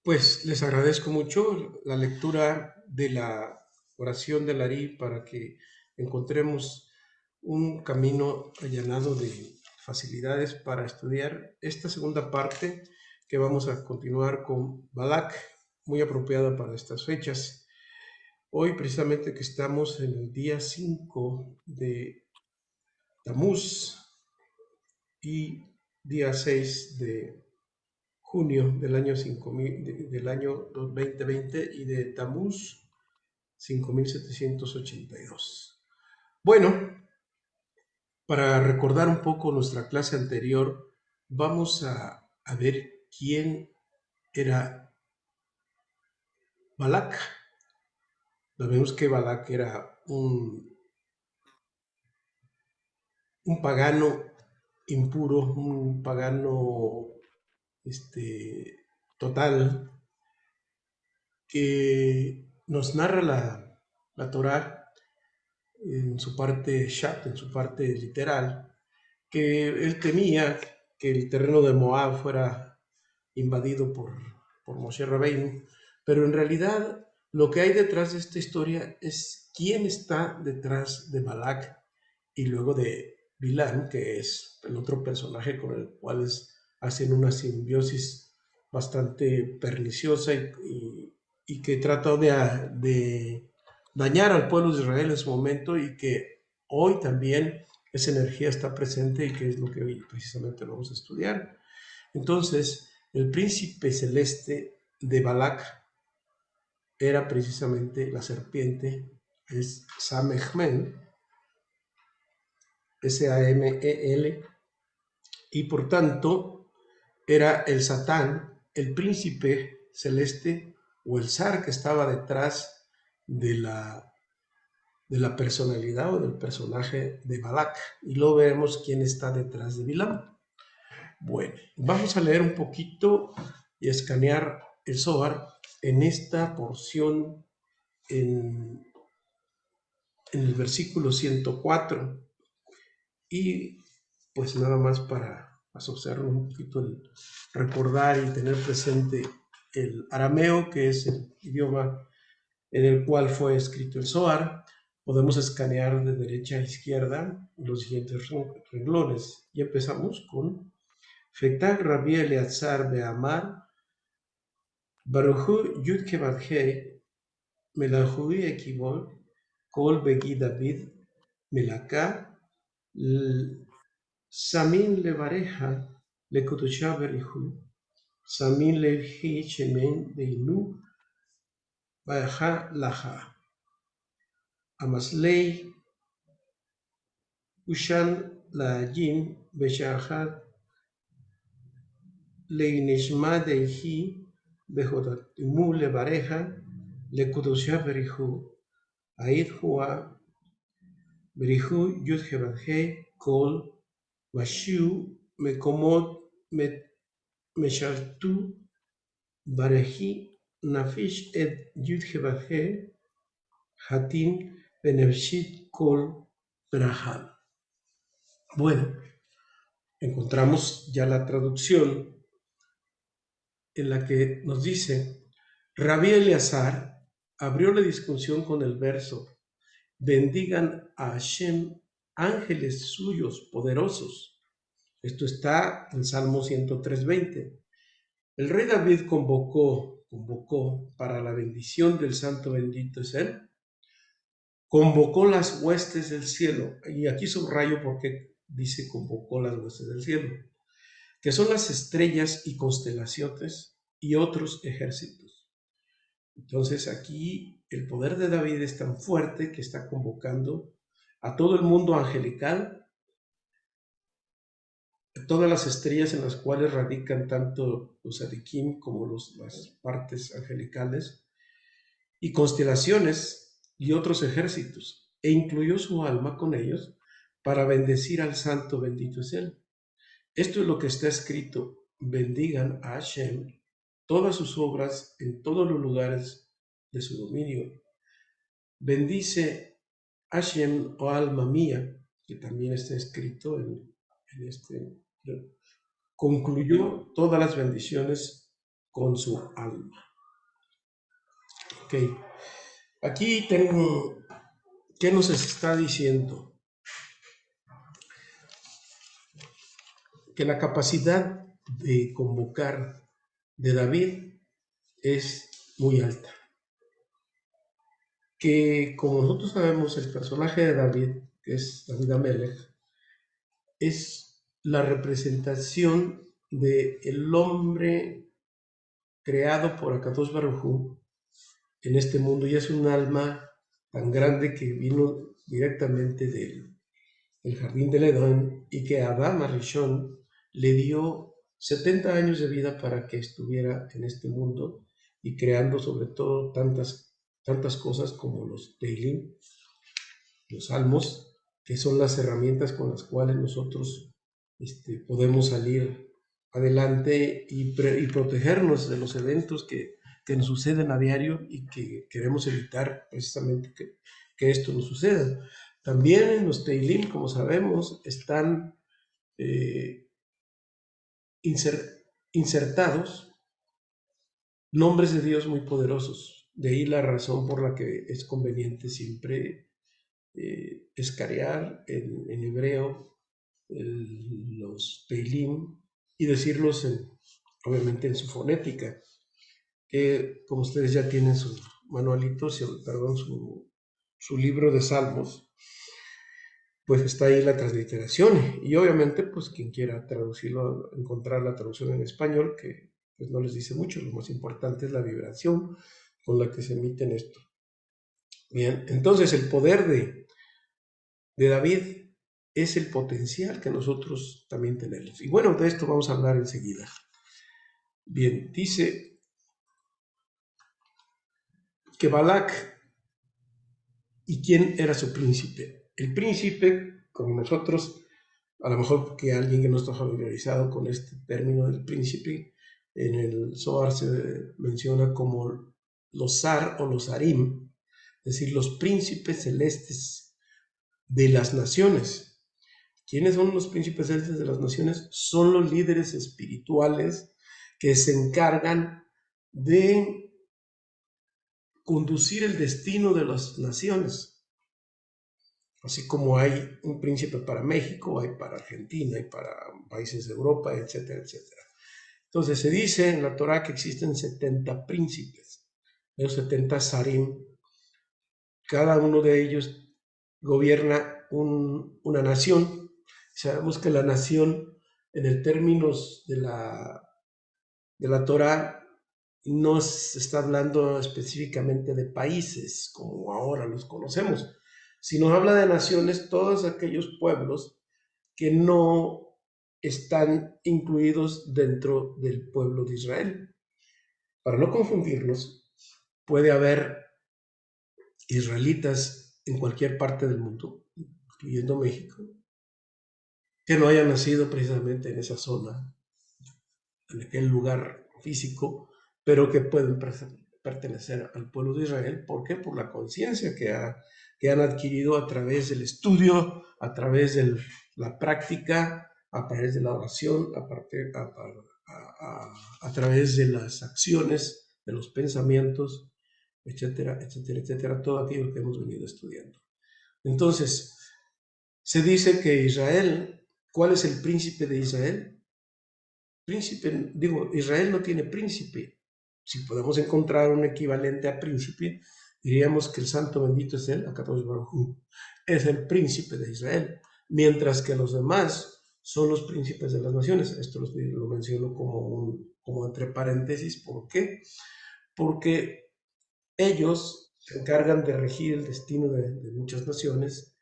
Pues les agradezco mucho la lectura de la oración de Larí para que encontremos un camino allanado de facilidades para estudiar esta segunda parte que vamos a continuar con Balak, muy apropiada para estas fechas. Hoy precisamente que estamos en el día 5 de Tamuz y día 6 de junio del año 5000, del año 2020 y de Tamuz 5782. Bueno, para recordar un poco nuestra clase anterior, vamos a ver quién era Balak. Sabemos que Balak era un pagano impuro, un pagano total, que nos narra la Torá en su parte shat, en su parte literal, que él temía que el terreno de Moab fuera invadido por Moshe Rabbeinu, pero en realidad lo que hay detrás de esta historia es quién está detrás de Balak y luego de Bilam, que es el otro personaje con el cual hacen una simbiosis bastante perniciosa y que trata de dañar al pueblo de Israel en su momento y que hoy también esa energía está presente y que es lo que hoy precisamente vamos a estudiar. Entonces, el príncipe celeste de Balak era precisamente la serpiente, es Samehmen, Samel, y por tanto era el Satán, el príncipe celeste o el zar que estaba detrás de la personalidad o del personaje de Balak. Y luego veremos quién está detrás de Bilam. Bueno, vamos a leer un poquito y a escanear el Zohar en esta porción en el versículo 104. Y pues nada más para asociar un poquito el recordar y tener presente el arameo, que es el idioma en el cual fue escrito el Zohar, podemos escanear de derecha a izquierda los siguientes renglones. Y empezamos con Fetag Rabbi Eleazar Beamar, Baruchu Yud Kevadhei, Melachui Ekibol, Kol Begi David, Melaka, Samin Levareja, Lekotosha Berihu, Samin Levhi Shemen Deinu, Baja Laha, Amaslei, Ushan Laajin, Beshahad, Leinishma Deihi, Behotatimu Levareja, Lekotosha Berihu, Aid Hua, Berihu Yud Hebadhei, Kol, Washiu, Mekomot, Meshaltu, Barehi, Nafish et Yud Hebadhei, Hatim, Benefshit, Kol, Braham. Bueno, encontramos ya la traducción en la que nos dice, Rabbi Eleazar abrió la discusión con el verso, bendigan a Hashem, ángeles suyos poderosos. Esto está en Salmo 103:20. El rey David convocó para la bendición del santo bendito es él, convocó las huestes del cielo, y aquí subrayo porque dice convocó las huestes del cielo, que son las estrellas y constelaciones y otros ejércitos. Entonces aquí el poder de David es tan fuerte que está convocando a todo el mundo angelical, todas las estrellas en las cuales radican tanto los adikim como las partes angelicales, y constelaciones y otros ejércitos, e incluyó su alma con ellos para bendecir al santo bendito es él. Esto es lo que está escrito, bendigan a Hashem todas sus obras en todos los lugares de su dominio. Bendice Hashem o alma mía, que también está escrito en este, concluyó todas las bendiciones con su alma. Ok, aquí tengo, ¿qué nos está diciendo? Que la capacidad de convocar de David es muy alta. Que como nosotros sabemos, el personaje de David, que es David Amelech, es la representación del hombre creado por Akadosh Baruj Hu en este mundo, y es un alma tan grande que vino directamente del jardín del Edén, y que Adán Arishon le dio 70 años de vida para que estuviera en este mundo y creando sobre todo tantas cosas como los Teilim, los salmos, que son las herramientas con las cuales nosotros podemos salir adelante y protegernos de los eventos que nos suceden a diario y que queremos evitar precisamente que esto nos suceda. También en los Teilim, como sabemos, están insertados nombres de Dios muy poderosos. De ahí la razón por la que es conveniente siempre escarear en hebreo los Teilim y decirlos obviamente en su fonética, que como ustedes ya tienen su manualito, su libro de salmos, pues está ahí la transliteración, y obviamente pues quien quiera traducirlo, encontrar la traducción en español, que pues no les dice mucho, lo más importante es la vibración con la que se emiten esto. Bien, entonces el poder de David es el potencial que nosotros también tenemos. Y bueno, de esto vamos a hablar enseguida. Bien, dice que Balac, ¿y quién era su príncipe? El príncipe, como nosotros, a lo mejor que alguien que no está familiarizado con este término del príncipe, en el Zohar se menciona como los zar o los harim, es decir, los príncipes celestes de las naciones. ¿Quiénes son los príncipes celestes de las naciones? Son los líderes espirituales que se encargan de conducir el destino de las naciones. Así como hay un príncipe para México, hay para Argentina, hay para países de Europa, etcétera, etcétera. Entonces se dice en la Torah que existen 70 príncipes, los 70 Sarim. Cada uno de ellos gobierna una nación. Sabemos que la nación, en el términos de la Torah, no se está hablando específicamente de países como ahora los conocemos, sino habla de naciones, todos aquellos pueblos que no están incluidos dentro del pueblo de Israel. Para no confundirnos, puede haber israelitas en cualquier parte del mundo, incluyendo México, que no hayan nacido precisamente en esa zona, en aquel lugar físico, pero que pueden pertenecer al pueblo de Israel. ¿Por qué? Por la conciencia que han adquirido a través del estudio, a través de la práctica, a través de la oración, a través de las acciones, de los pensamientos, etcétera, etcétera, etcétera, todo aquello que hemos venido estudiando. Entonces, se dice que Israel, ¿cuál es el príncipe de Israel? Príncipe, Israel no tiene príncipe. Si podemos encontrar un equivalente a príncipe, diríamos que el santo bendito es él, Akadosh Baruj Hu, es el príncipe de Israel, mientras que los demás son los príncipes de las naciones. Esto lo menciono como entre paréntesis. ¿Por qué? Porque ellos se encargan de regir el destino de muchas naciones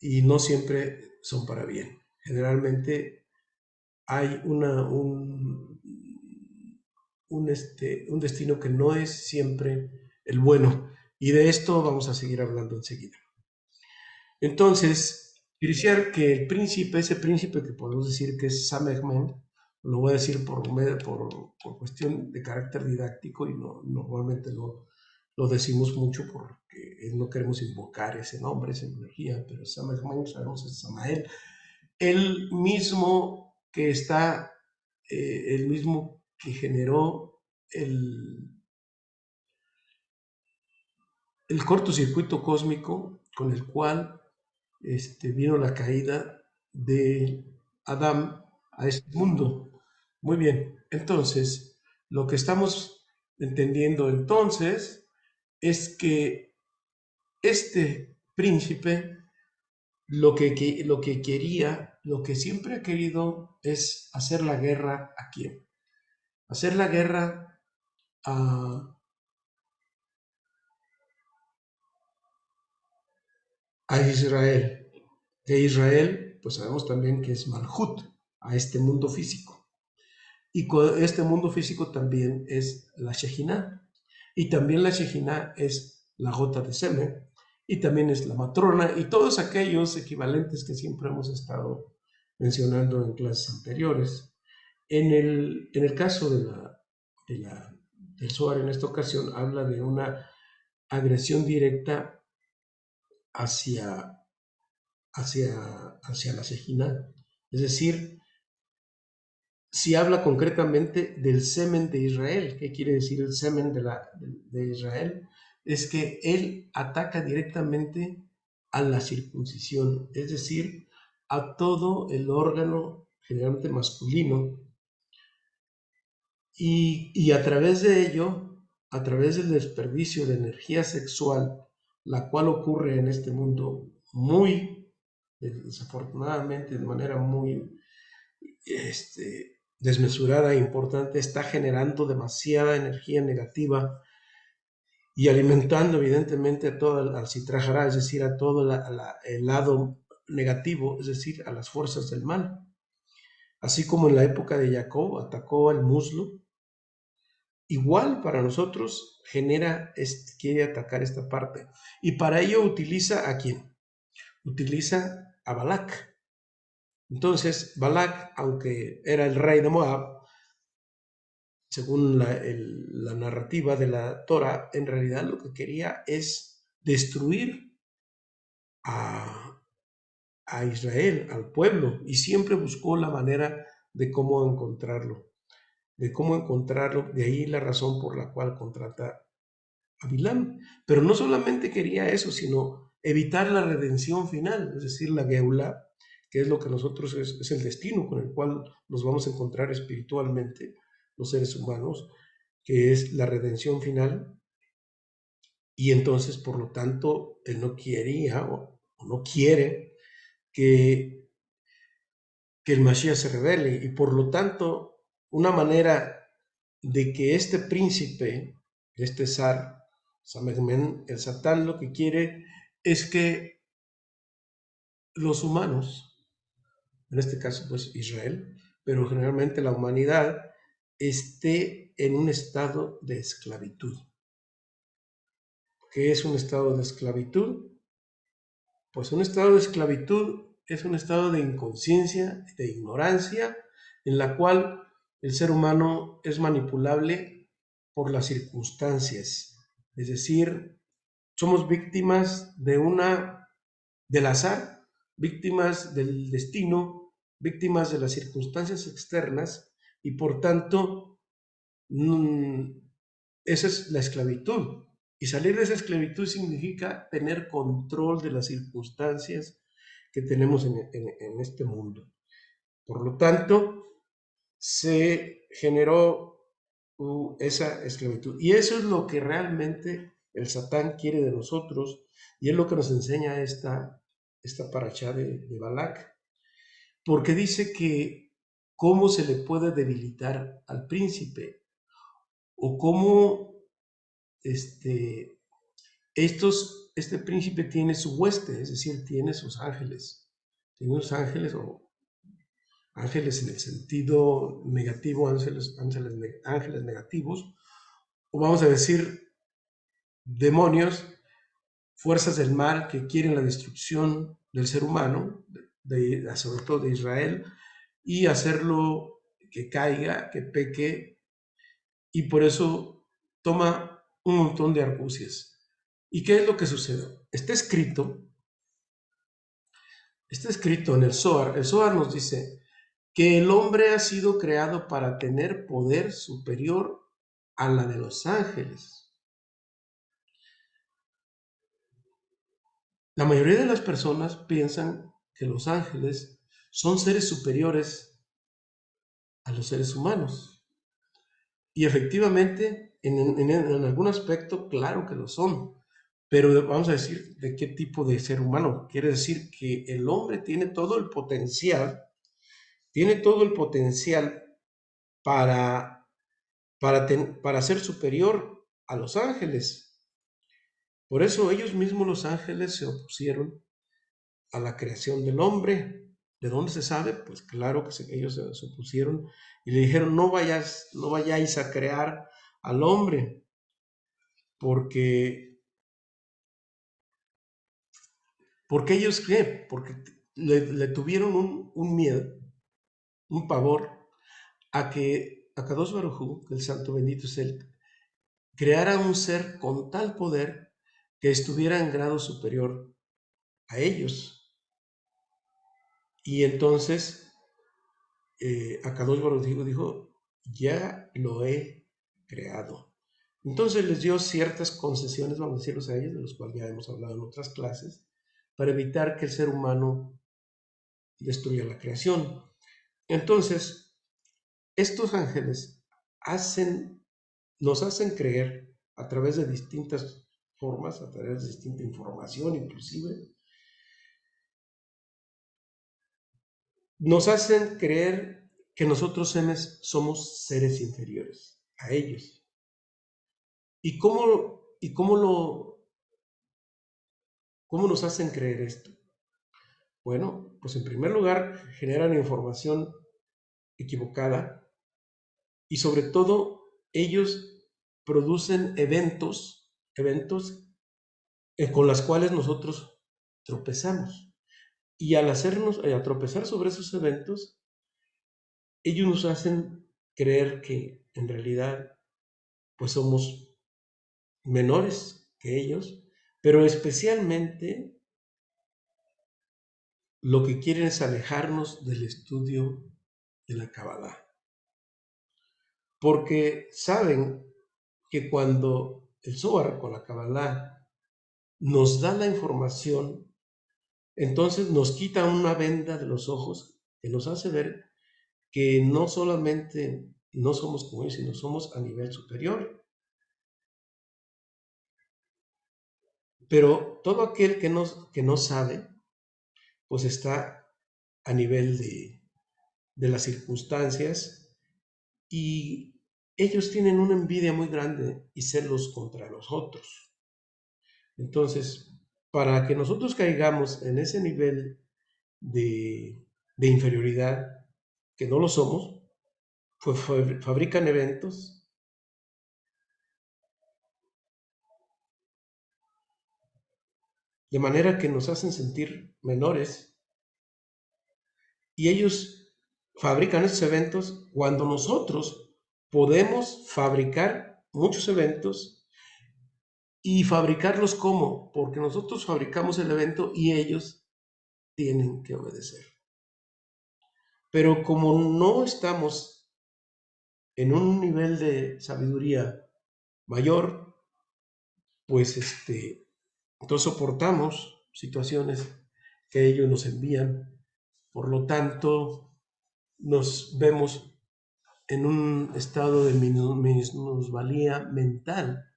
y no siempre son para bien. Generalmente hay un destino que no es siempre el bueno, y de esto vamos a seguir hablando enseguida. Entonces, quiero decir que el príncipe, ese príncipe que podemos decir que es Samehmen, lo voy a decir por cuestión de carácter didáctico y normalmente lo lo decimos mucho porque no queremos invocar ese nombre, esa energía, pero Samael, sabemos es Samael, el mismo que está, el mismo que generó el cortocircuito cósmico con el cual vino la caída de Adán a este mundo. Muy bien, entonces, lo que estamos entendiendo entonces es que este príncipe lo que quería, lo que siempre ha querido es hacer la guerra ¿a quién? Hacer la guerra a Israel. De Israel, pues sabemos también que es Malhut, a este mundo físico. Y este mundo físico también es la Shejinah. Y también la Shejinah es la gota de semen. Y también es la matrona. Y todos aquellos equivalentes que siempre hemos estado mencionando en clases anteriores. En el caso del Zohar, en esta ocasión, habla de una agresión directa hacia, hacia la Shejinah. Es decir, si habla concretamente del semen de Israel. ¿Qué quiere decir el semen de Israel? Es que él ataca directamente a la circuncisión, es decir, a todo el órgano generalmente masculino, y a través de ello, a través del desperdicio de energía sexual, la cual ocurre en este mundo muy, desafortunadamente, de manera muy desmesurada e importante, está generando demasiada energía negativa y alimentando evidentemente a todo al Sitrahara, es decir, a todo el lado negativo, es decir, a las fuerzas del mal. Así como en la época de Jacob atacó al muslo, igual para nosotros quiere atacar esta parte. Y para ello utiliza ¿a quién? Utiliza a Balak. Entonces, Balak, aunque era el rey de Moab, según la narrativa de la Torah, en realidad lo que quería es destruir a, a Israel, al pueblo, y siempre buscó la manera de cómo encontrarlo, de ahí la razón por la cual contrata a Bilam. Pero no solamente quería eso, sino evitar la redención final, es decir, la Geula, que es lo que nosotros es el destino con el cual nos vamos a encontrar espiritualmente los seres humanos, que es la redención final. Y entonces, por lo tanto, él no quería o no quiere que el Mashiach se revele. Y por lo tanto, una manera de que este príncipe, este zar, Samegmen, el Satán, lo que quiere es que los humanos, en este caso pues Israel, pero generalmente la humanidad, esté en un estado de esclavitud. ¿Qué es un estado de esclavitud? Pues un estado de esclavitud es un estado de inconsciencia, de ignorancia, en la cual el ser humano es manipulable por las circunstancias. Es decir, somos víctimas del azar, víctimas del destino, víctimas de las circunstancias externas, y por tanto, esa es la esclavitud. Y salir de esa esclavitud significa tener control de las circunstancias que tenemos en este mundo. Por lo tanto, se generó esa esclavitud. Y eso es lo que realmente el Satán quiere de nosotros, y es lo que nos enseña esta parashá de Balak. Porque dice que cómo se le puede debilitar al príncipe, o cómo este príncipe tiene su hueste, es decir, tiene sus ángeles. Tiene unos ángeles, o ángeles en el sentido negativo, ángeles negativos, o vamos a decir demonios, fuerzas del mal que quieren la destrucción del ser humano, sobre todo de Israel, y hacerlo que caiga, que peque, y por eso toma un montón de argucias. ¿Y qué es lo que sucede? Está escrito en el Zohar. El Zohar nos dice que el hombre ha sido creado para tener poder superior a la de los ángeles. La mayoría de las personas piensan que los ángeles son seres superiores a los seres humanos. Y efectivamente, en algún aspecto, claro que lo son. Pero vamos a decir, ¿de qué tipo de ser humano? Quiere decir que el hombre tiene todo el potencial para, para ser superior a los ángeles. Por eso ellos mismos, los ángeles, se opusieron a la creación del hombre. ¿De dónde se sabe? Pues claro que ellos se opusieron y le dijeron, no vayáis a crear al hombre, porque ellos, ¿qué? Porque le tuvieron un miedo, un pavor a que Akadosh Baruj Hu, el santo bendito es él, creara un ser con tal poder que estuviera en grado superior a ellos. Y entonces Akadosh Baruj Hu dijo, ya lo he creado. Entonces les dio ciertas concesiones, vamos a decirlos a ellos, de los cuales ya hemos hablado en otras clases, para evitar que el ser humano destruya la creación. Entonces, estos ángeles nos hacen creer a través de distintas formas, a través de distinta información inclusive, nos hacen creer que nosotros somos seres inferiores a ellos. ¿Y cómo nos hacen creer esto? Bueno, pues en primer lugar generan información equivocada y sobre todo ellos producen eventos con los cuales nosotros tropezamos. Y al tropezar sobre esos eventos, ellos nos hacen creer que en realidad pues somos menores que ellos, pero especialmente lo que quieren es alejarnos del estudio de la Kabbalah. Porque saben que cuando el Zohar con la Kabbalah nos da la información, entonces nos quita una venda de los ojos que nos hace ver que no solamente no somos como ellos, sino somos a nivel superior. Pero todo aquel que no sabe, pues está a nivel de las circunstancias y ellos tienen una envidia muy grande y celos contra nosotros. Entonces, para que nosotros caigamos en ese nivel de inferioridad, que no lo somos, pues fabrican eventos de manera que nos hacen sentir menores y ellos fabrican esos eventos cuando nosotros podemos fabricar muchos eventos y fabricarlos ¿cómo? Porque nosotros fabricamos el evento y ellos tienen que obedecer. Pero como no estamos en un nivel de sabiduría mayor, pues entonces soportamos situaciones que ellos nos envían. Por lo tanto, nos vemos en un estado de minusvalía mental.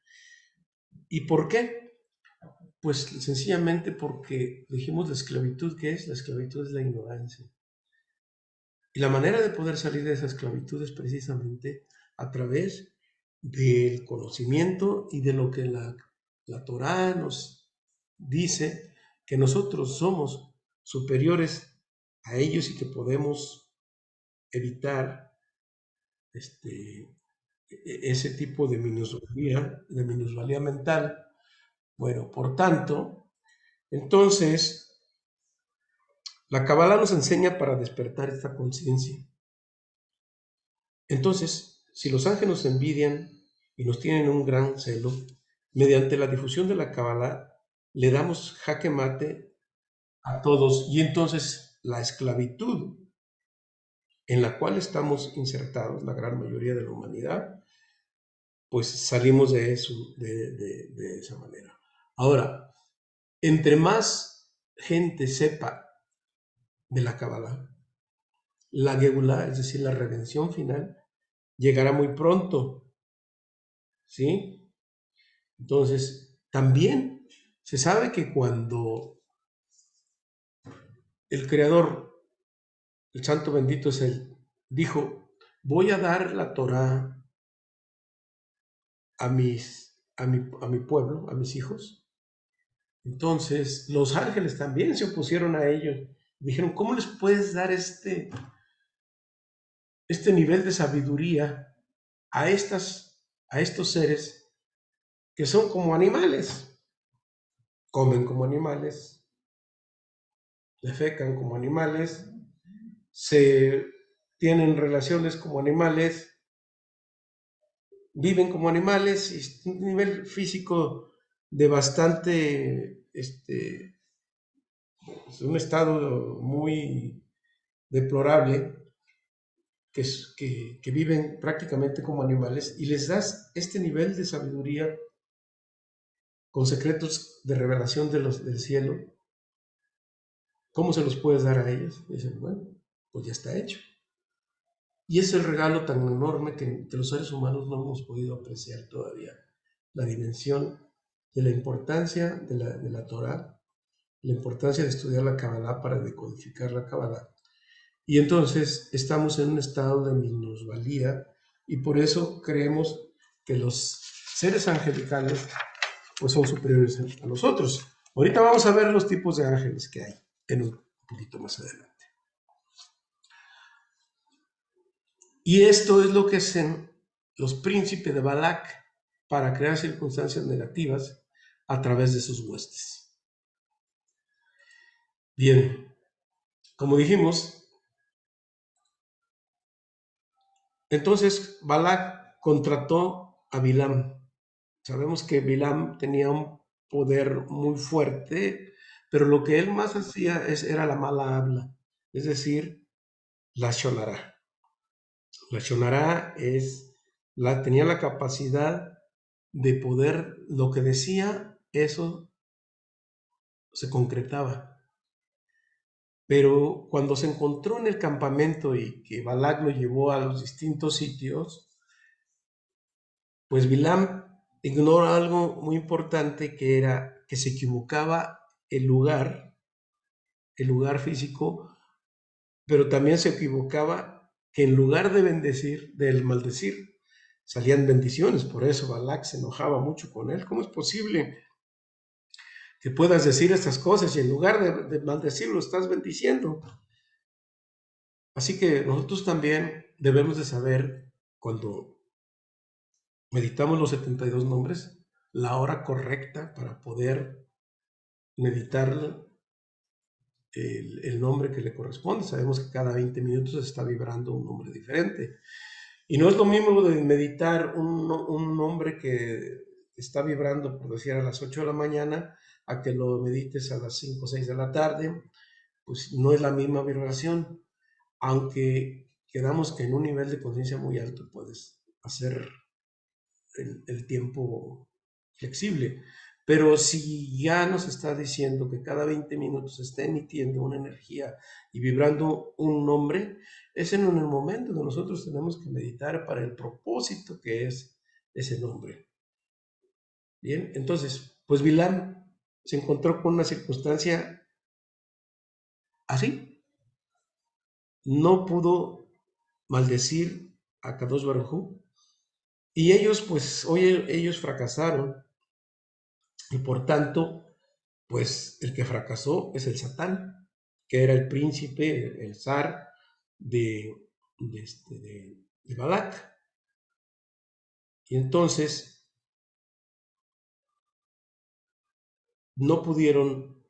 ¿Y por qué? Pues sencillamente porque dijimos la esclavitud, ¿qué es? La esclavitud es la ignorancia. Y la manera de poder salir de esa esclavitud es precisamente a través del conocimiento y de lo que la Torá nos dice, que nosotros somos superiores a ellos y que podemos evitar ese tipo de minusvalía mental. Bueno, por tanto, entonces, la Kabbalah nos enseña para despertar esta conciencia. Entonces, si los ángeles nos envidian, y nos tienen un gran celo, mediante la difusión de la Kabbalah le damos jaque mate a todos, y entonces la esclavitud en la cual estamos insertados, la gran mayoría de la humanidad, pues salimos de eso de esa manera. Ahora, entre más gente sepa de la Kabbalah, la Geulá, es decir, la redención final, llegará muy pronto, ¿sí? Entonces, también se sabe que cuando el Creador, el Santo Bendito es Él, dijo, voy a dar la Torá a mi pueblo, a mis hijos. Entonces, los ángeles también se opusieron a ellos. Dijeron, ¿cómo les puedes dar este nivel de sabiduría a estos seres que son como animales? Comen como animales, defecan como animales, se tienen relaciones como animales, viven como animales, y un nivel físico de bastante, un estado muy deplorable, que viven prácticamente como animales, y les das este nivel de sabiduría con secretos de revelación del cielo. ¿Cómo se los puedes dar a ellos? Y dicen, bueno, pues ya está hecho. Y es el regalo tan enorme que los seres humanos no hemos podido apreciar todavía. La dimensión de la importancia de la Torah, la importancia de estudiar la Kabbalah para decodificar la Kabbalah. Y entonces estamos en un estado de minusvalía, y por eso creemos que los seres angelicales pues son superiores a nosotros. Ahorita vamos a ver los tipos de ángeles que hay en un poquito más adelante. Y esto es lo que hacen los príncipes de Balak para crear circunstancias negativas a través de sus huestes. Bien, como dijimos, entonces Balak contrató a Bilam. Sabemos que Bilam tenía un poder muy fuerte, pero lo que él más hacía era la mala habla, es decir, la shonará. La shonará tenía la capacidad de poder, lo que decía, eso se concretaba. Pero cuando se encontró en el campamento y que Balak lo llevó a los distintos sitios, pues Bilam ignora algo muy importante, que era que se equivocaba el lugar físico, pero también se equivocaba que en lugar de bendecir, del maldecir, salían bendiciones. Por eso Balak se enojaba mucho con él. ¿Cómo es posible que puedas decir estas cosas y en lugar de maldecirlo estás bendiciendo? Así que nosotros también debemos de saber, cuando meditamos los 72 nombres, la hora correcta para poder meditar el nombre que le corresponde. Sabemos que cada 20 minutos está vibrando un nombre diferente. Y no es lo mismo de meditar un nombre que está vibrando, por decir, a las 8 de la mañana, a que lo medites a las 5 o 6 de la tarde. Pues no es la misma vibración, aunque quedamos que en un nivel de conciencia muy alto puedes hacer el tiempo flexible. Pero si ya nos está diciendo que cada 20 minutos se está emitiendo una energía y vibrando un nombre, es en el momento que nosotros tenemos que meditar para el propósito que es ese nombre. Bien, entonces, pues Bilam se encontró con una circunstancia así. No pudo maldecir a Kadosh Baruj Hu, y ellos, pues, hoy ellos fracasaron, y por tanto, pues el que fracasó es el Satán, que era el príncipe, el zar de, de Balak. Y entonces no pudieron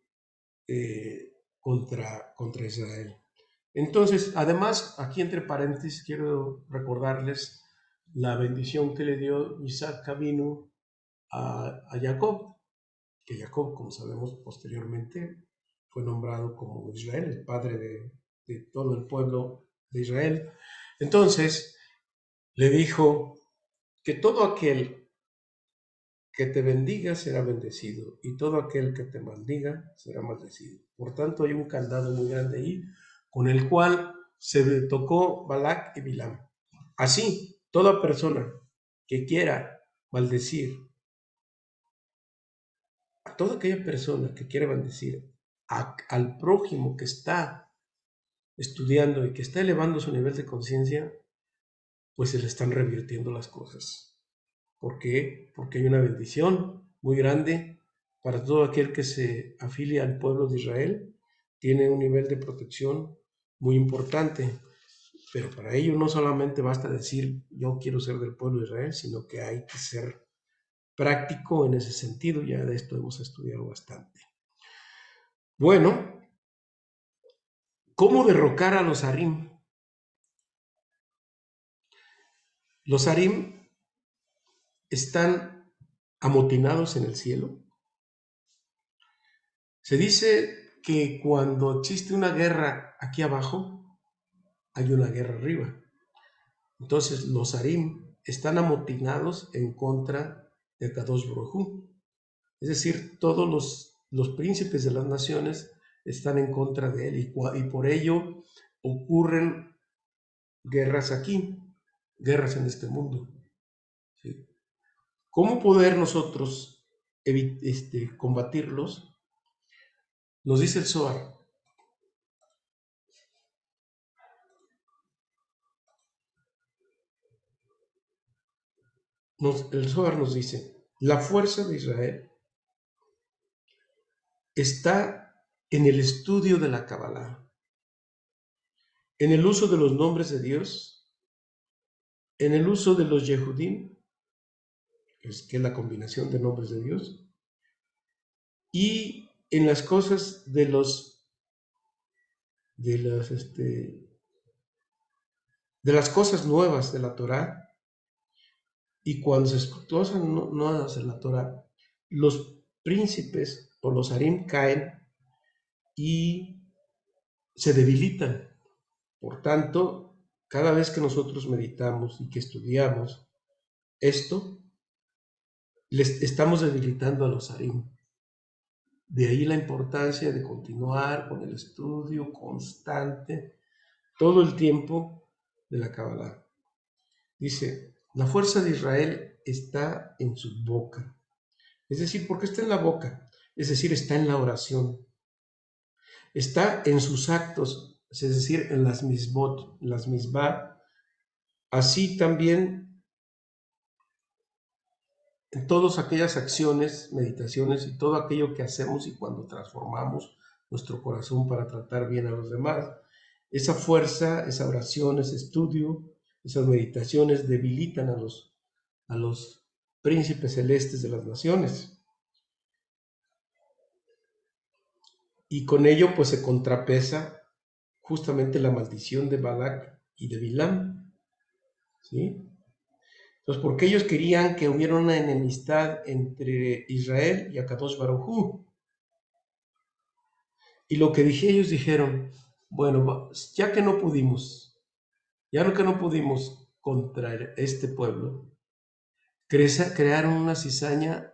contra Israel. Entonces, además, aquí entre paréntesis, quiero recordarles la bendición que le dio Isaac vino a Jacob, que Jacob, como sabemos posteriormente, fue nombrado como Israel, el padre de todo el pueblo de Israel. Entonces le dijo que todo aquel que te bendiga será bendecido y todo aquel que te maldiga será maldecido. Por tanto, hay un candado muy grande ahí con el cual se tocó Balac y Bilam. Así, toda persona que quiera maldecir, a toda aquella persona que quiera maldecir al prójimo que está estudiando y que está elevando su nivel de conciencia, pues se le están revirtiendo las cosas. ¿Por qué? Porque hay una bendición muy grande para todo aquel que se afilia al pueblo de Israel. Tiene un nivel de protección muy importante, pero para ello no solamente basta decir yo quiero ser del pueblo de Israel, sino que hay que ser práctico en ese sentido. Ya de esto hemos estudiado bastante. Bueno, ¿cómo derrocar a los harim? Los harim están amotinados en el cielo. Se dice que cuando existe una guerra aquí abajo, hay una guerra arriba. Entonces los harim están amotinados en contra de Kadosh Baruj Hu. Es decir, todos los príncipes de las naciones están en contra de él y por ello ocurren guerras aquí, guerras en este mundo. ¿Sí? ¿Cómo poder nosotros combatirlos? Nos dice el Zohar. El Zohar nos dice, la fuerza de Israel está en el estudio de la Kabbalah, en el uso de los nombres de Dios, en el uso de los Yehudim, que es la combinación de nombres de Dios, y en las cosas de las cosas nuevas de la Torah. Y cuando se cosas nuevas de la Torah, los príncipes o los harim caen y se debilitan. Por tanto, cada vez que nosotros meditamos y que estudiamos esto, les estamos debilitando a los harim. De ahí la importancia de continuar con el estudio constante todo el tiempo de la Kabbalah. Dice, la fuerza de Israel está en su boca. Es decir, ¿por qué está en la boca? Es decir, está en la oración. Está en sus actos, es decir, en las misbot, las misbah. Así también en todas aquellas acciones, meditaciones y todo aquello que hacemos y cuando transformamos nuestro corazón para tratar bien a los demás. Esa fuerza, esa oración, ese estudio, esas meditaciones debilitan a los príncipes celestes de las naciones. Y con ello pues se contrapesa justamente la maldición de Balac y de Bilam, ¿sí? Entonces, porque ellos querían que hubiera una enemistad entre Israel y Akadosh Baruj Hu. Y lo que ellos dijeron, bueno, ya que no pudimos contra este pueblo, quisieron crear una cizaña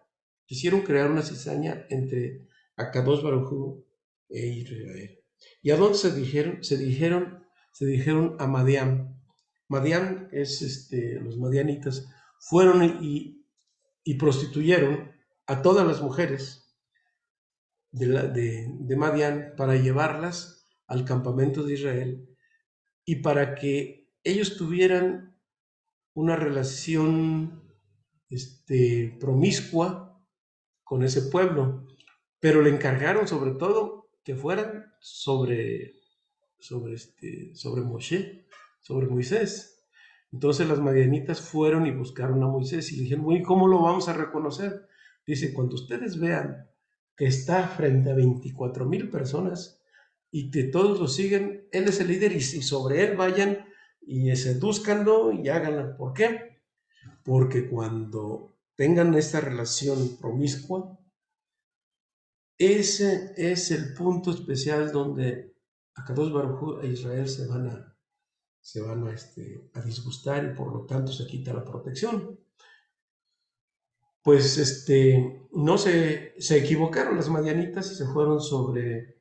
entre Akadosh Baruj Hu e Israel. ¿Y a dónde se dijeron a Madián? Madián es los madianitas fueron y prostituyeron a todas las mujeres de Madián para llevarlas al campamento de Israel y para que ellos tuvieran una relación promiscua con ese pueblo, pero le encargaron sobre todo que fueran sobre Moshe, sobre Moisés. Entonces las madianitas fueron y buscaron a Moisés y le dijeron, bueno, ¿cómo lo vamos a reconocer? Dice, cuando ustedes vean que está frente a 24,000 personas y que todos lo siguen, él es el líder y sobre él vayan y sedúzcanlo y háganlo. ¿Por qué? porque cuando tengan esta relación promiscua, ese es el punto especial donde Akadosh Baruj Hu e Israel se van a disgustar y por lo tanto se quita la protección. Pues no se equivocaron las madianitas y se fueron sobre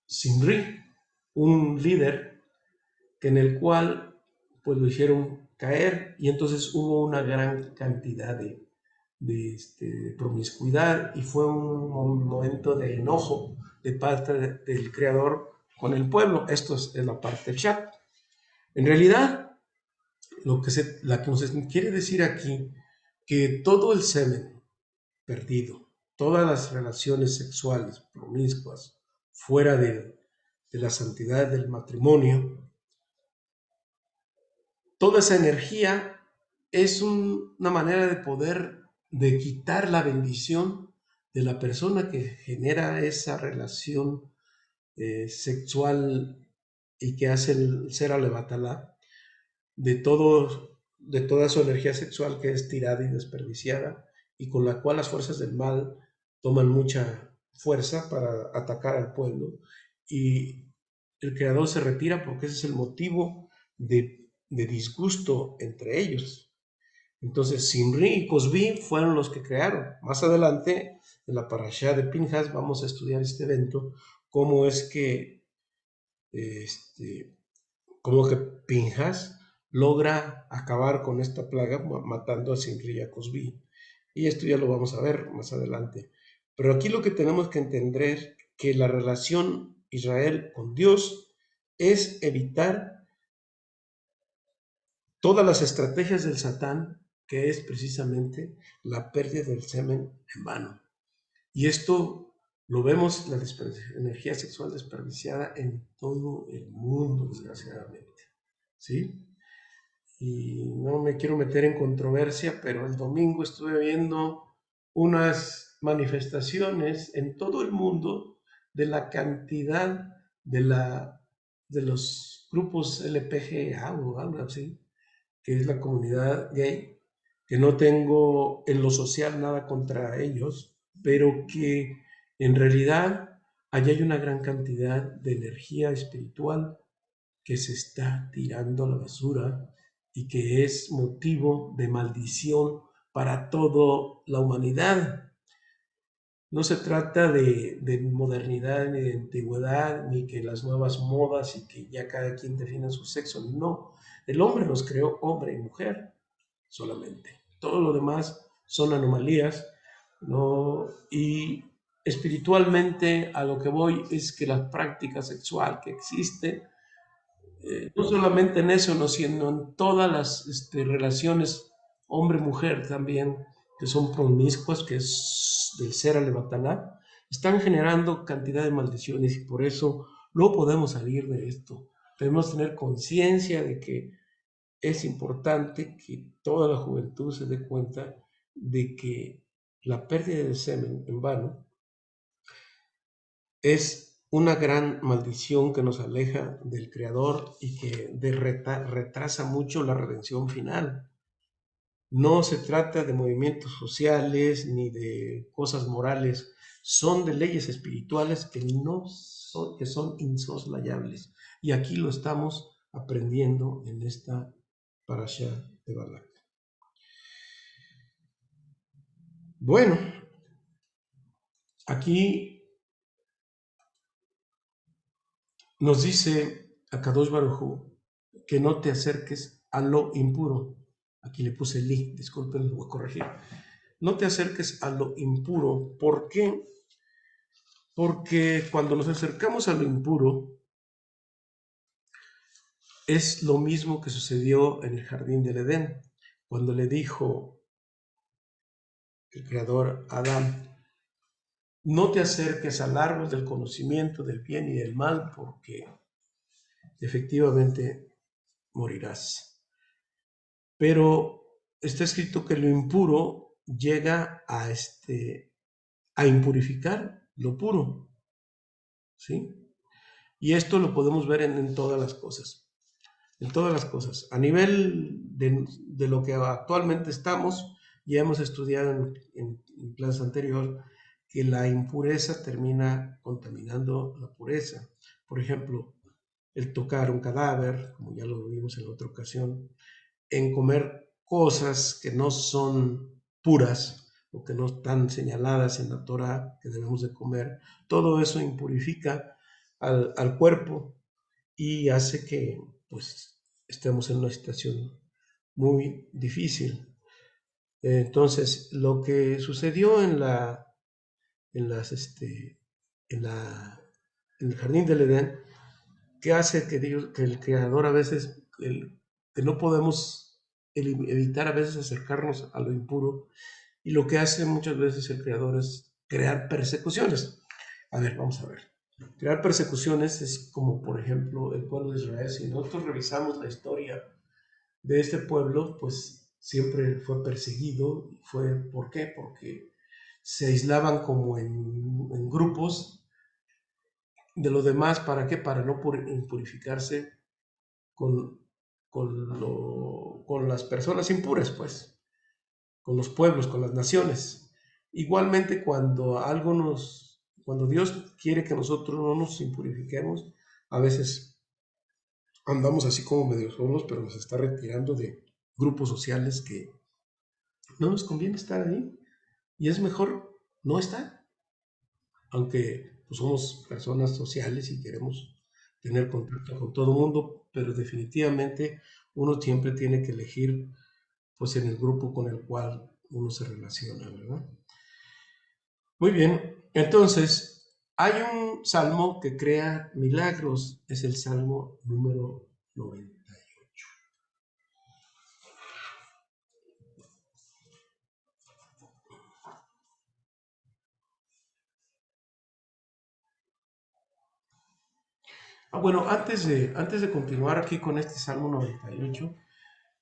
Simri, un líder en el cual pues lo hicieron caer y entonces hubo una gran cantidad de promiscuidad y fue un momento de enojo de parte del creador con el pueblo. Esto es la parte chat. En realidad, la que nos quiere decir aquí, que todo el semen perdido, todas las relaciones sexuales promiscuas fuera de la santidad del matrimonio, toda esa energía es una manera de poder, de quitar la bendición de la persona que genera esa relación sexual y que hace el ser alevatalá, de toda su energía sexual que es tirada y desperdiciada y con la cual las fuerzas del mal toman mucha fuerza para atacar al pueblo y el creador se retira porque ese es el motivo de disgusto entre ellos. Entonces, Simri y Cosbi fueron los que crearon. Más adelante, en la parashá de Pinjas, vamos a estudiar este evento, cómo es que, cómo que Pinjas logra acabar con esta plaga matando a Simri y a Cosbi. Y esto ya lo vamos a ver más adelante. Pero aquí lo que tenemos que entender que la relación Israel con Dios es evitar todas las estrategias del Satán, que es precisamente la pérdida del semen en vano. Y esto lo vemos, la energía sexual desperdiciada en todo el mundo, desgraciadamente. ¿Sí? Y no me quiero meter en controversia, pero el domingo estuve viendo unas manifestaciones en todo el mundo de la cantidad de los grupos LPGA o algo así, que es la comunidad gay, que no tengo en lo social nada contra ellos, pero que en realidad allá hay una gran cantidad de energía espiritual que se está tirando a la basura y que es motivo de maldición para toda la humanidad. No se trata de modernidad, ni de antigüedad, ni que las nuevas modas y que ya cada quien defina su sexo. No, el hombre nos creó hombre y mujer solamente. Todo lo demás son anomalías, ¿no? Y espiritualmente a lo que voy es que la práctica sexual que existe, no solamente en eso, no, sino en todas las relaciones hombre-mujer también, que son promiscuas, que es del ser alevatalá, están generando cantidad de maldiciones y por eso no podemos salir de esto. Debemos tener conciencia de que es importante que toda la juventud se dé cuenta de que la pérdida de semen en vano es una gran maldición que nos aleja del Creador y que retrasa mucho la redención final. No se trata de movimientos sociales ni de cosas morales, son de leyes espirituales que son insoslayables. Y aquí lo estamos aprendiendo en esta parasha de Balak. Bueno, aquí nos dice Akadosh Baruj Hu que no te acerques a lo impuro. Aquí le puse li, disculpen, lo voy a corregir. No te acerques a lo impuro. ¿Por qué? Porque cuando nos acercamos a lo impuro, es lo mismo que sucedió en el jardín del Edén, cuando le dijo el creador a Adán, no te acerques al árbol del conocimiento del bien y del mal, porque efectivamente morirás. Pero está escrito que lo impuro llega a impurificar lo puro, ¿sí? Y esto lo podemos ver en todas las cosas. en todas las cosas. A nivel de lo que actualmente estamos, ya hemos estudiado en clases anteriores que la impureza termina contaminando la pureza. Por ejemplo, el tocar un cadáver, como ya lo vimos en la otra ocasión, en comer cosas que no son puras o que no están señaladas en la Torah que debemos de comer, todo eso impurifica al cuerpo y hace que pues estemos en una situación muy difícil. Entonces, lo que sucedió en, las, en, la, en el jardín del Edén, que hace que, Dios, que el Creador a veces, que no podemos evitar a veces acercarnos a lo impuro, y lo que hace muchas veces el Creador es crear persecuciones. A ver, vamos a ver. Crear persecuciones es como, por ejemplo, el pueblo de Israel. Si nosotros revisamos la historia de este pueblo, pues siempre fue perseguido. ¿Por qué? Porque se aislaban como en grupos de los demás. ¿Para qué? Para no purificarse con, con las personas impuras, pues, con los pueblos, con las naciones. Igualmente, cuando Dios quiere que nosotros no nos impurifiquemos, a veces andamos así como medio solos, pero nos está retirando de grupos sociales que no nos conviene estar ahí y es mejor no estar, aunque pues, somos personas sociales y queremos tener contacto con todo el mundo, pero definitivamente uno siempre tiene que elegir pues en el grupo con el cual uno se relaciona, ¿verdad? Muy bien, entonces hay un salmo que crea milagros, es el salmo número 98. Bueno, antes de continuar aquí con este salmo 98,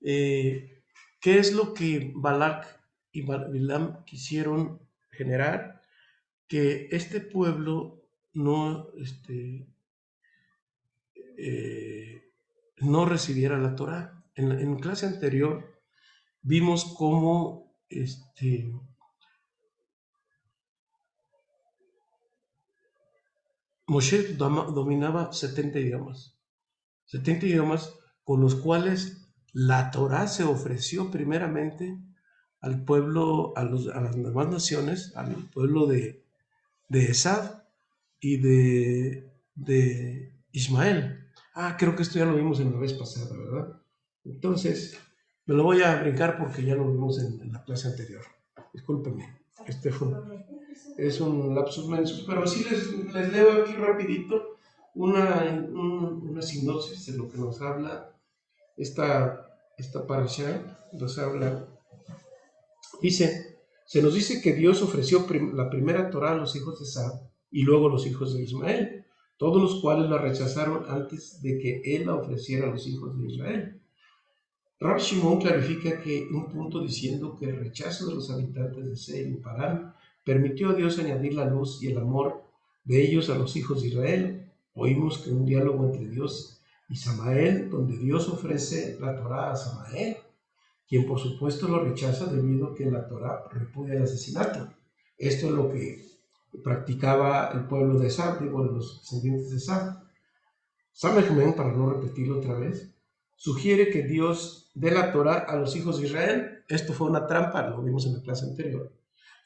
¿qué es lo que Balak y Bilam quisieron generar? Que este pueblo no, eh, no recibiera la Torah. En clase anterior vimos cómo Moshe dominaba 70 idiomas con los cuales la Torah se ofreció primeramente al pueblo, a las demás naciones, al pueblo de Esab y de Ismael. Creo que esto ya lo vimos en la vez pasada, ¿verdad? Entonces, me lo voy a brincar porque ya lo vimos en la clase anterior. Discúlpenme, es un lapsus mensus, pero sí les leo aquí rapidito una sinopsis de lo que nos habla esta parasha. Nos habla, dice, se nos dice que Dios ofreció la primera Torah a los hijos de Sab y luego a los hijos de Ismael, todos los cuales la rechazaron antes de que Él la ofreciera a los hijos de Israel. Rab Shimon clarifica que un punto diciendo que el rechazo de los habitantes de Seir y Parán permitió a Dios añadir la luz y el amor de ellos a los hijos de Israel. Oímos que un diálogo entre Dios y Samael, donde Dios ofrece la Torá a Samael, quien por supuesto lo rechaza debido a que la Torá repudia el asesinato. Esto es lo que practicaba el pueblo de Sab, los descendientes de Sab. Samechmen, para no repetirlo otra vez, sugiere que Dios dé la Torah a los hijos de Israel. Esto fue una trampa, lo vimos en la clase anterior,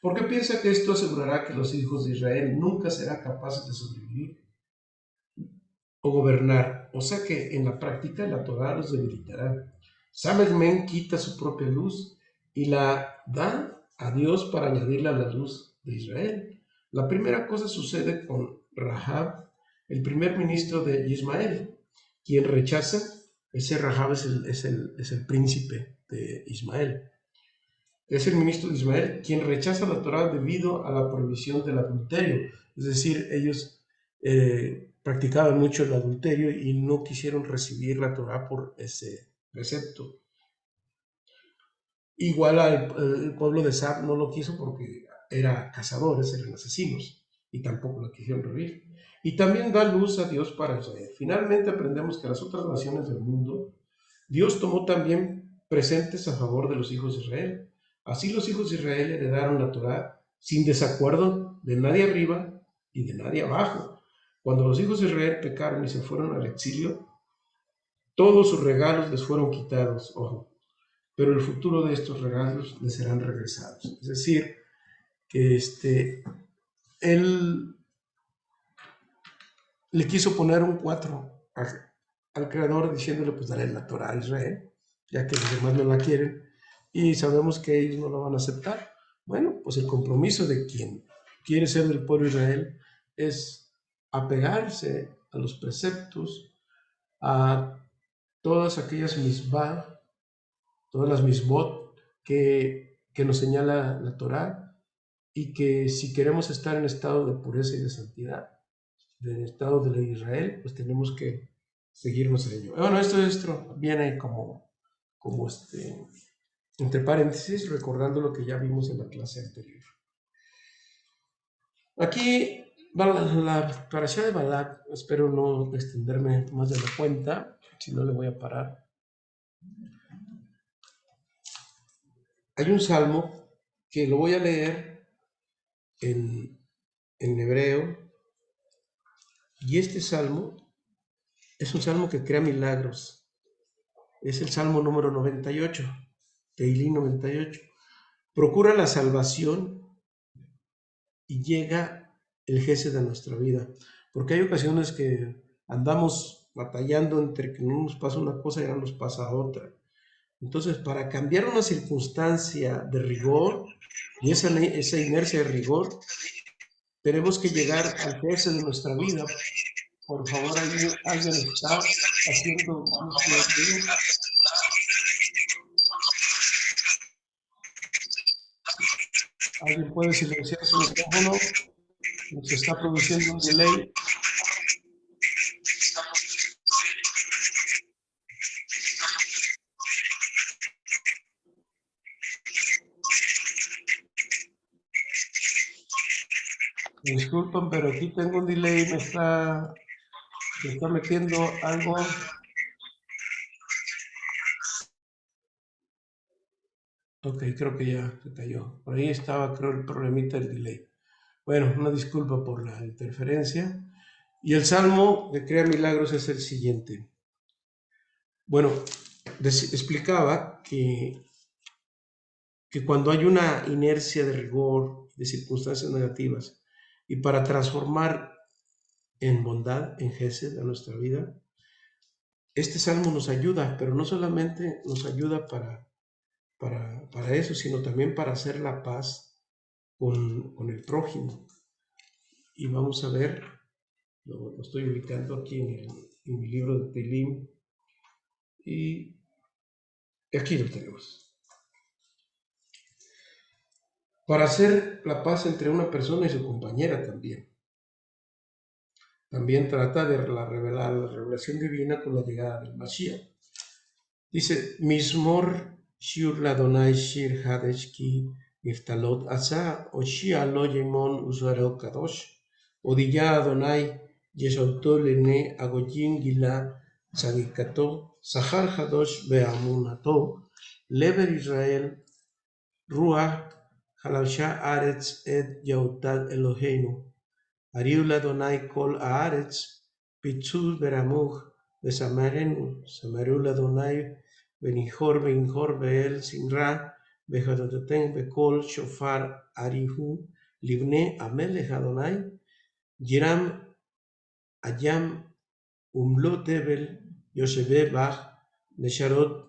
porque piensa que esto asegurará que los hijos de Israel nunca serán capaces de sobrevivir o gobernar, o sea que en la práctica la Torah los debilitará. Samechmen quita su propia luz y la da a Dios para añadirla a la luz de Israel. La primera cosa sucede con Rahab, el primer ministro de Ismael, quien rechaza, ese Rahab es el príncipe de Ismael, es el ministro de Ismael, quien rechaza la Torah debido a la prohibición del adulterio. Es decir, ellos practicaban mucho el adulterio y no quisieron recibir la Torah por ese precepto. Igual el pueblo de Sab no lo quiso porque eran cazadores, eran asesinos. y tampoco la quisieron revivir. Y también da luz a Dios para Israel. Finalmente aprendemos que las otras naciones del mundo, Dios tomó también presentes a favor de los hijos de Israel. Así los hijos de Israel heredaron la Torá sin desacuerdo de nadie arriba y de nadie abajo. Cuando los hijos de Israel pecaron y se fueron al exilio, todos sus regalos les fueron quitados, ojo, pero el futuro de estos regalos les serán regresados. Es decir, que él le quiso poner un 4 al Creador diciéndole, pues dale la Torá a Israel, ya que los demás no la quieren, y sabemos que ellos no lo van a aceptar. Bueno, pues el compromiso de quien quiere ser del pueblo de Israel es apegarse a los preceptos, a todas aquellas misbah, todas las misbot que nos señala la Torá, y que si queremos estar en estado de pureza y de santidad, del estado de Israel, pues tenemos que seguirnos en ello. Bueno, esto viene como entre paréntesis, recordando lo que ya vimos en la clase anterior. Aquí va la parashá de Balak. Espero no extenderme más de la cuenta, si no le voy a parar. Hay un salmo que lo voy a leer en hebreo, y este salmo es un salmo que crea milagros. Es el salmo número 98, Teilín 98. Procura la salvación y llega el gesed de nuestra vida. Porque hay ocasiones que andamos batallando entre que no nos pasa una cosa y ahora nos pasa otra. Entonces, para cambiar una circunstancia de rigor y esa inercia de rigor, tenemos que llegar al gesed de nuestra vida. Por favor, alguien está haciendo uso. Alguien puede silenciar su micrófono. Se está produciendo un delay. Disculpen, pero aquí tengo un delay, me está metiendo algo. Ok, creo que ya se cayó. Por ahí estaba, creo, el problemita del delay. Bueno, una disculpa por la interferencia. Y el salmo de Crea Milagros es el siguiente. Bueno, explicaba que cuando hay una inercia de rigor, de circunstancias negativas, y para transformar en bondad, en gesed a nuestra vida, este salmo nos ayuda, pero no solamente nos ayuda para eso, sino también para hacer la paz con el prójimo. Y vamos a ver, lo estoy ubicando aquí en mi libro de Teilín, y aquí lo tenemos. Para hacer la paz entre una persona y su compañera también. También trata de revelar la revelación divina con la llegada del Mashiach. Dice, Mismor Shir Ladonai Shir Hadesh Ki Niftalot Asa Oshia Lo Yemon Usuareo Kadosh Odilla Adonai Yesauto Lene Agoyin Gila Tzadikato Sahar Hadosh Beamunato Lever Israel Ruach Halavsha Aretz Et Yautad Eloheinu Ariul Adonai Kol Aretz Pitzul Beramuch Besamarenu Samarul Adonai Benihor Beel Sinra Bejadoten Bekol Shofar Arihu Livne Amelech Adonai Yiram Ayam Umlo Tebel Yoshebe Bach Nesharot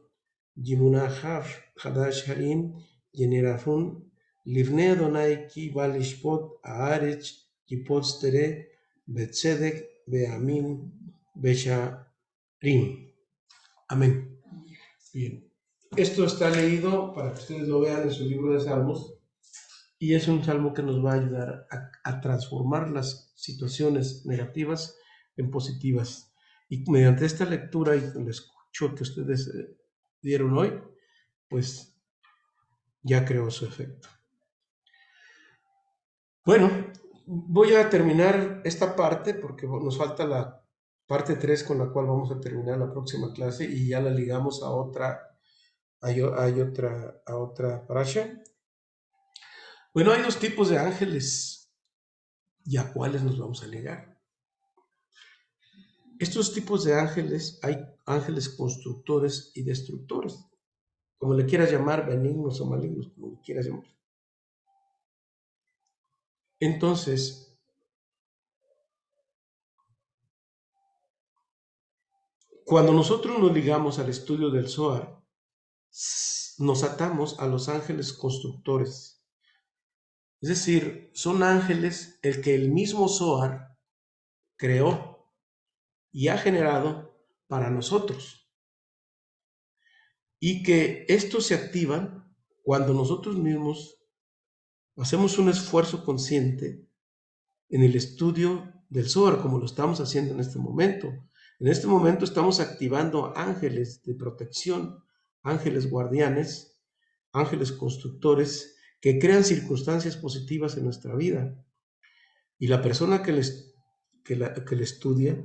Yimunahaf Hadash Harim Yenerafun Livne Adonai Ki Balishpot Aarech Kipotstere Betzedek Beamin Besharim. Amén. Bien, esto está leído para que ustedes lo vean en su libro de Salmos, y es un salmo que nos va a ayudar a transformar las situaciones negativas en positivas. Y mediante esta lectura y el escucho que ustedes dieron hoy, pues ya creó su efecto. Bueno, Voy a terminar esta parte porque nos falta la parte 3 con la cual vamos a terminar la próxima clase y ya la ligamos a otra, a otra parasha. Bueno, hay dos tipos de ángeles y a cuáles nos vamos a ligar. Estos tipos de ángeles, hay ángeles constructores y destructores, como le quieras llamar, benignos o malignos, como le quieras llamar. Entonces, cuando nosotros nos ligamos al estudio del Zohar, nos atamos a los ángeles constructores. Es decir, son ángeles el que el mismo Zohar creó y ha generado para nosotros. Y que estos se activan cuando nosotros mismos hacemos un esfuerzo consciente en el estudio del Zohar, como lo estamos haciendo en este momento. En este momento estamos activando ángeles de protección, ángeles guardianes, ángeles constructores que crean circunstancias positivas en nuestra vida. Y la persona que le estudia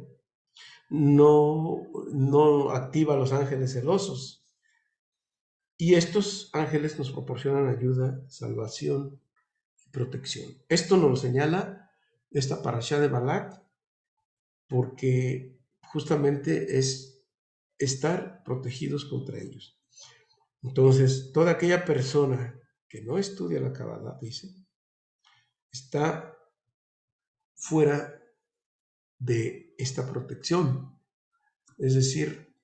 no activa a los ángeles celosos. Y estos ángeles nos proporcionan ayuda, salvación y protección. Esto nos lo señala esta parashá de Balak, porque justamente es estar protegidos contra ellos. Entonces, toda aquella persona que no estudia la Kabbalah, dice, está fuera de esta protección. Es decir,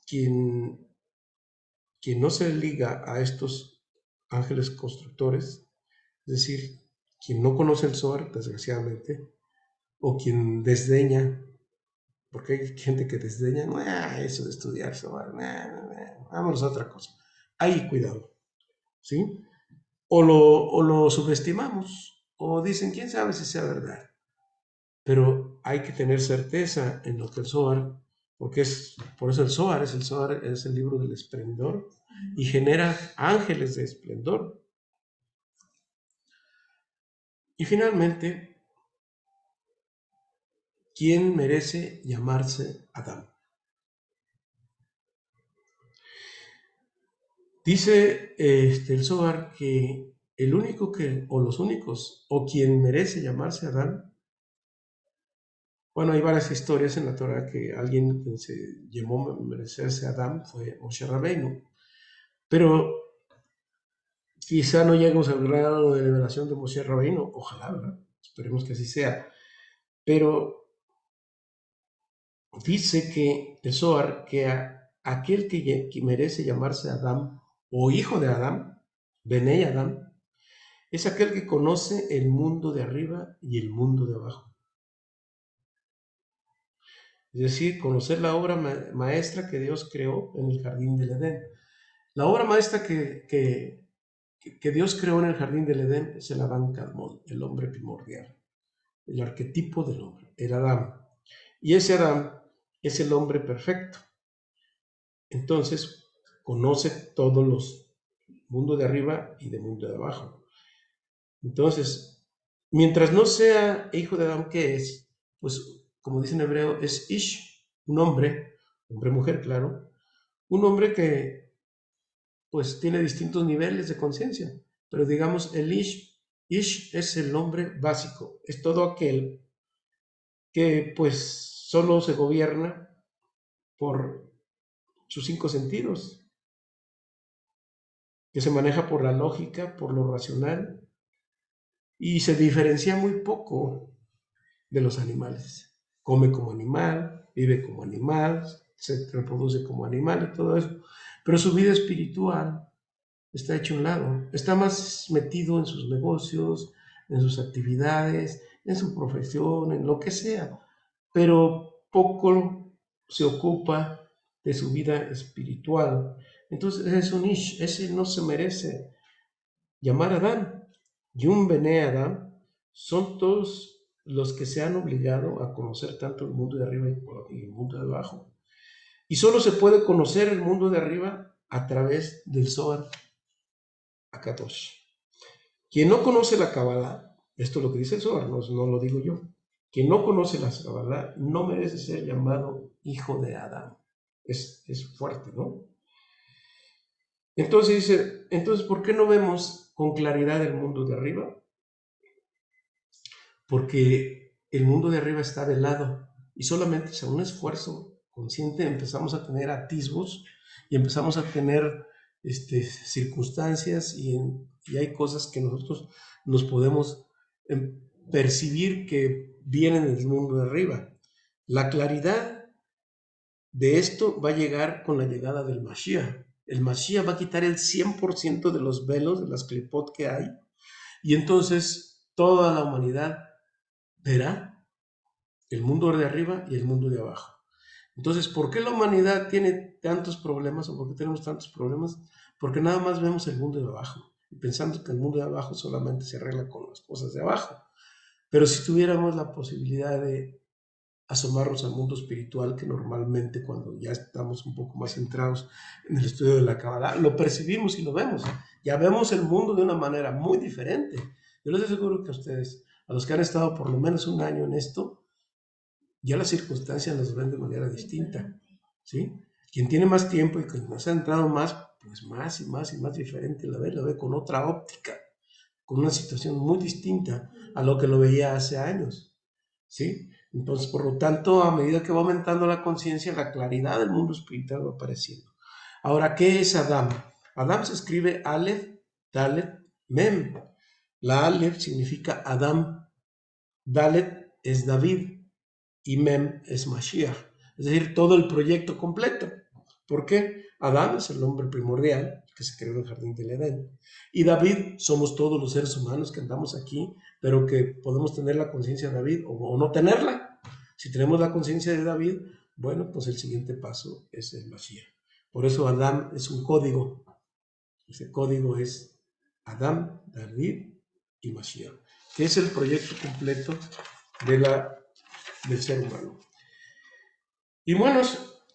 quien no se liga a estos ángeles constructores, es decir, quien no conoce el Zohar, desgraciadamente, o quien desdeña, porque hay gente que desdeña, eso de estudiar Zohar, vámonos a otra cosa. Ahí cuidado, ¿sí? O lo subestimamos, o dicen, quién sabe si sea verdad. Pero hay que tener certeza en lo que el Zohar, porque por eso el Zohar es el libro del esplendor y genera ángeles de esplendor. Y finalmente, ¿quién merece llamarse Adán? Dice el Zohar que el único que, o los únicos, o quien merece llamarse Adán, bueno, hay varias historias en la Torah que alguien que se llamó merecerse Adán fue Moshe Rabbeinu, pero quizá no lleguemos al grado de revelación de Moshe Rabbeinu, ojalá, ¿verdad? Esperemos que así sea, pero dice que el Zohar que aquel que merece llamarse Adán o hijo de Adán, Benei Adán, es aquel que conoce el mundo de arriba y el mundo de abajo. Es decir, conocer la obra maestra que Dios creó en el jardín del Edén. La obra maestra que Dios creó en el jardín del Edén es el Adán Kadmon, el hombre primordial, el arquetipo del hombre, el Adán. Y ese Adán es el hombre perfecto. Entonces, conoce todos los mundos de arriba y del mundo de abajo. Entonces, mientras no sea hijo de Adán, ¿qué es? Pues, como dice en hebreo, es Ish, un hombre, hombre-mujer, claro, un hombre que, pues, tiene distintos niveles de conciencia, pero digamos, el Ish es el hombre básico, es todo aquel que, pues, solo se gobierna por sus 5 sentidos, que se maneja por la lógica, por lo racional, y se diferencia muy poco de los animales. Come como animal, vive como animal, se reproduce como animal y todo eso. Pero su vida espiritual está hecho a un lado. Está más metido en sus negocios, en sus actividades, en su profesión, en lo que sea. Pero poco se ocupa de su vida espiritual. Entonces es un ish, ese no se merece llamar Adán. Yum Bene Adán son todos los que se han obligado a conocer tanto el mundo de arriba y el mundo de abajo. Y solo se puede conocer el mundo de arriba a través del Zohar Akadosh. Quien no conoce la Kabbalah Esto es lo que dice el Zohar, no lo digo yo. Quien no conoce la Kabbalah no merece ser llamado hijo de Adán. Es fuerte, ¿no? Entonces dice, entonces, ¿por qué no vemos con claridad el mundo de arriba? Porque el mundo de arriba está velado y solamente es un esfuerzo consciente empezamos a tener atisbos y empezamos a tener circunstancias y hay cosas que nosotros nos podemos percibir que vienen del mundo de arriba. La claridad de esto va a llegar con la llegada del Mashiach. El Mashiach va a quitar el 100% de los velos, de las clipot que hay, y entonces toda la humanidad verá el mundo de arriba y el mundo de abajo. Entonces, ¿por qué la humanidad tiene tantos problemas o por qué tenemos tantos problemas? Porque nada más vemos el mundo de abajo y pensando que el mundo de abajo solamente se arregla con las cosas de abajo. Pero si tuviéramos la posibilidad de asomarnos al mundo espiritual, que normalmente cuando ya estamos un poco más centrados en el estudio de la Kabbalah, lo percibimos y lo vemos. Ya vemos el mundo de una manera muy diferente. Yo les aseguro que a ustedes, a los que han estado por lo menos un año en esto, ya las circunstancias las ven de manera distinta, ¿sí? Quien tiene más tiempo y quien nos ha entrado más, pues más y más y más diferente la ve con otra óptica, con una situación muy distinta a lo que lo veía hace años, ¿sí? Entonces, por lo tanto, a medida que va aumentando la conciencia, la claridad del mundo espiritual va apareciendo. Ahora, ¿qué es Adam? Adam se escribe Aleph, Dalet, Mem. La Aleph significa Adam, Dalet es David y Mem es Mashiach. Es decir, todo el proyecto completo. ¿Por qué? Adán es el hombre primordial que se creó en el jardín del Edén. Y David somos todos los seres humanos que andamos aquí, pero que podemos tener la conciencia de David o no tenerla. Si tenemos la conciencia de David, bueno, pues el siguiente paso es el Mashiach. Por eso Adán es un código. Ese código es Adán, David y Mashiach, que es el proyecto completo del ser humano. Y bueno,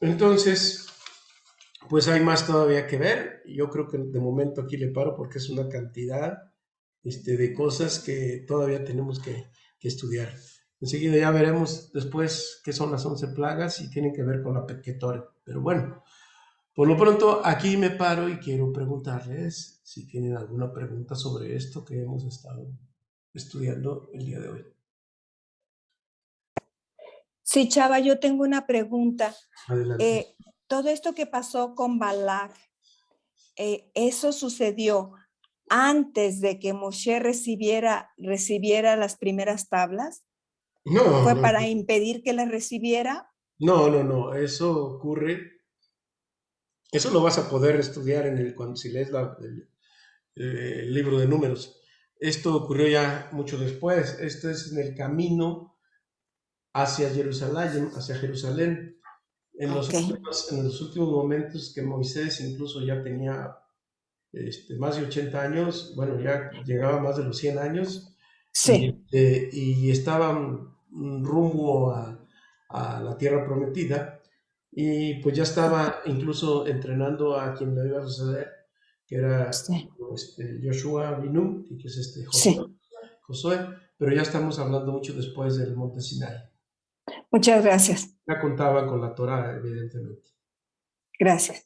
entonces, pues hay más todavía que ver. Yo creo que de momento aquí le paro porque es una cantidad de cosas que todavía tenemos que estudiar. Enseguida ya veremos después qué son las 11 plagas y tienen que ver con la Pequetore. Pero bueno, por lo pronto aquí me paro y quiero preguntarles si tienen alguna pregunta sobre esto que hemos estado estudiando el día de hoy. Sí, Chava, yo tengo una pregunta. Adelante. Todo esto que pasó con Balak, ¿eso sucedió antes de que Moshe recibiera las primeras tablas? No, ¿Fue no, para impedir que las recibiera? no, eso ocurre. Eso lo vas a poder estudiar cuando si lees el libro de números. Esto ocurrió ya mucho después. Esto es en el camino hacia Jerusalén. En los, Okay. en los últimos momentos que Moisés incluso ya tenía más de 80 años, bueno, ya llegaba más de los 100 años, Sí. y estaban rumbo a la tierra prometida, y pues ya estaba incluso entrenando a quien le iba a suceder, que era Sí. Joshua Binum, y que es Sí. Josué, pero ya estamos hablando mucho después del monte Sinai. Muchas gracias. Ya contaba con la Torah, evidentemente. Gracias.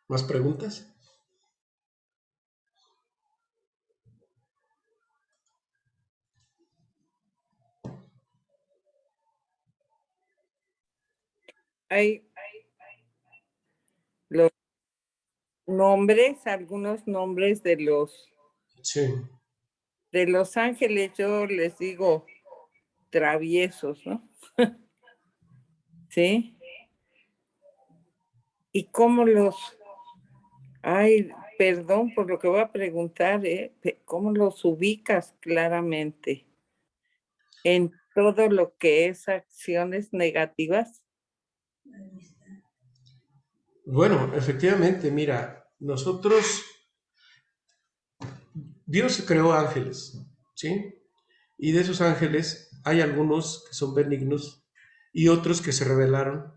¿Más preguntas? Hay los nombres, algunos nombres Sí. de los ángeles, yo les digo traviesos, ¿no? ¿Sí? ¿Y cómo ay, perdón por lo que voy a preguntar, ¿cómo los ubicas claramente en todo lo que es acciones negativas? Bueno, efectivamente, mira, Dios creó ángeles, ¿sí? Y de esos ángeles hay algunos que son benignos y otros que se rebelaron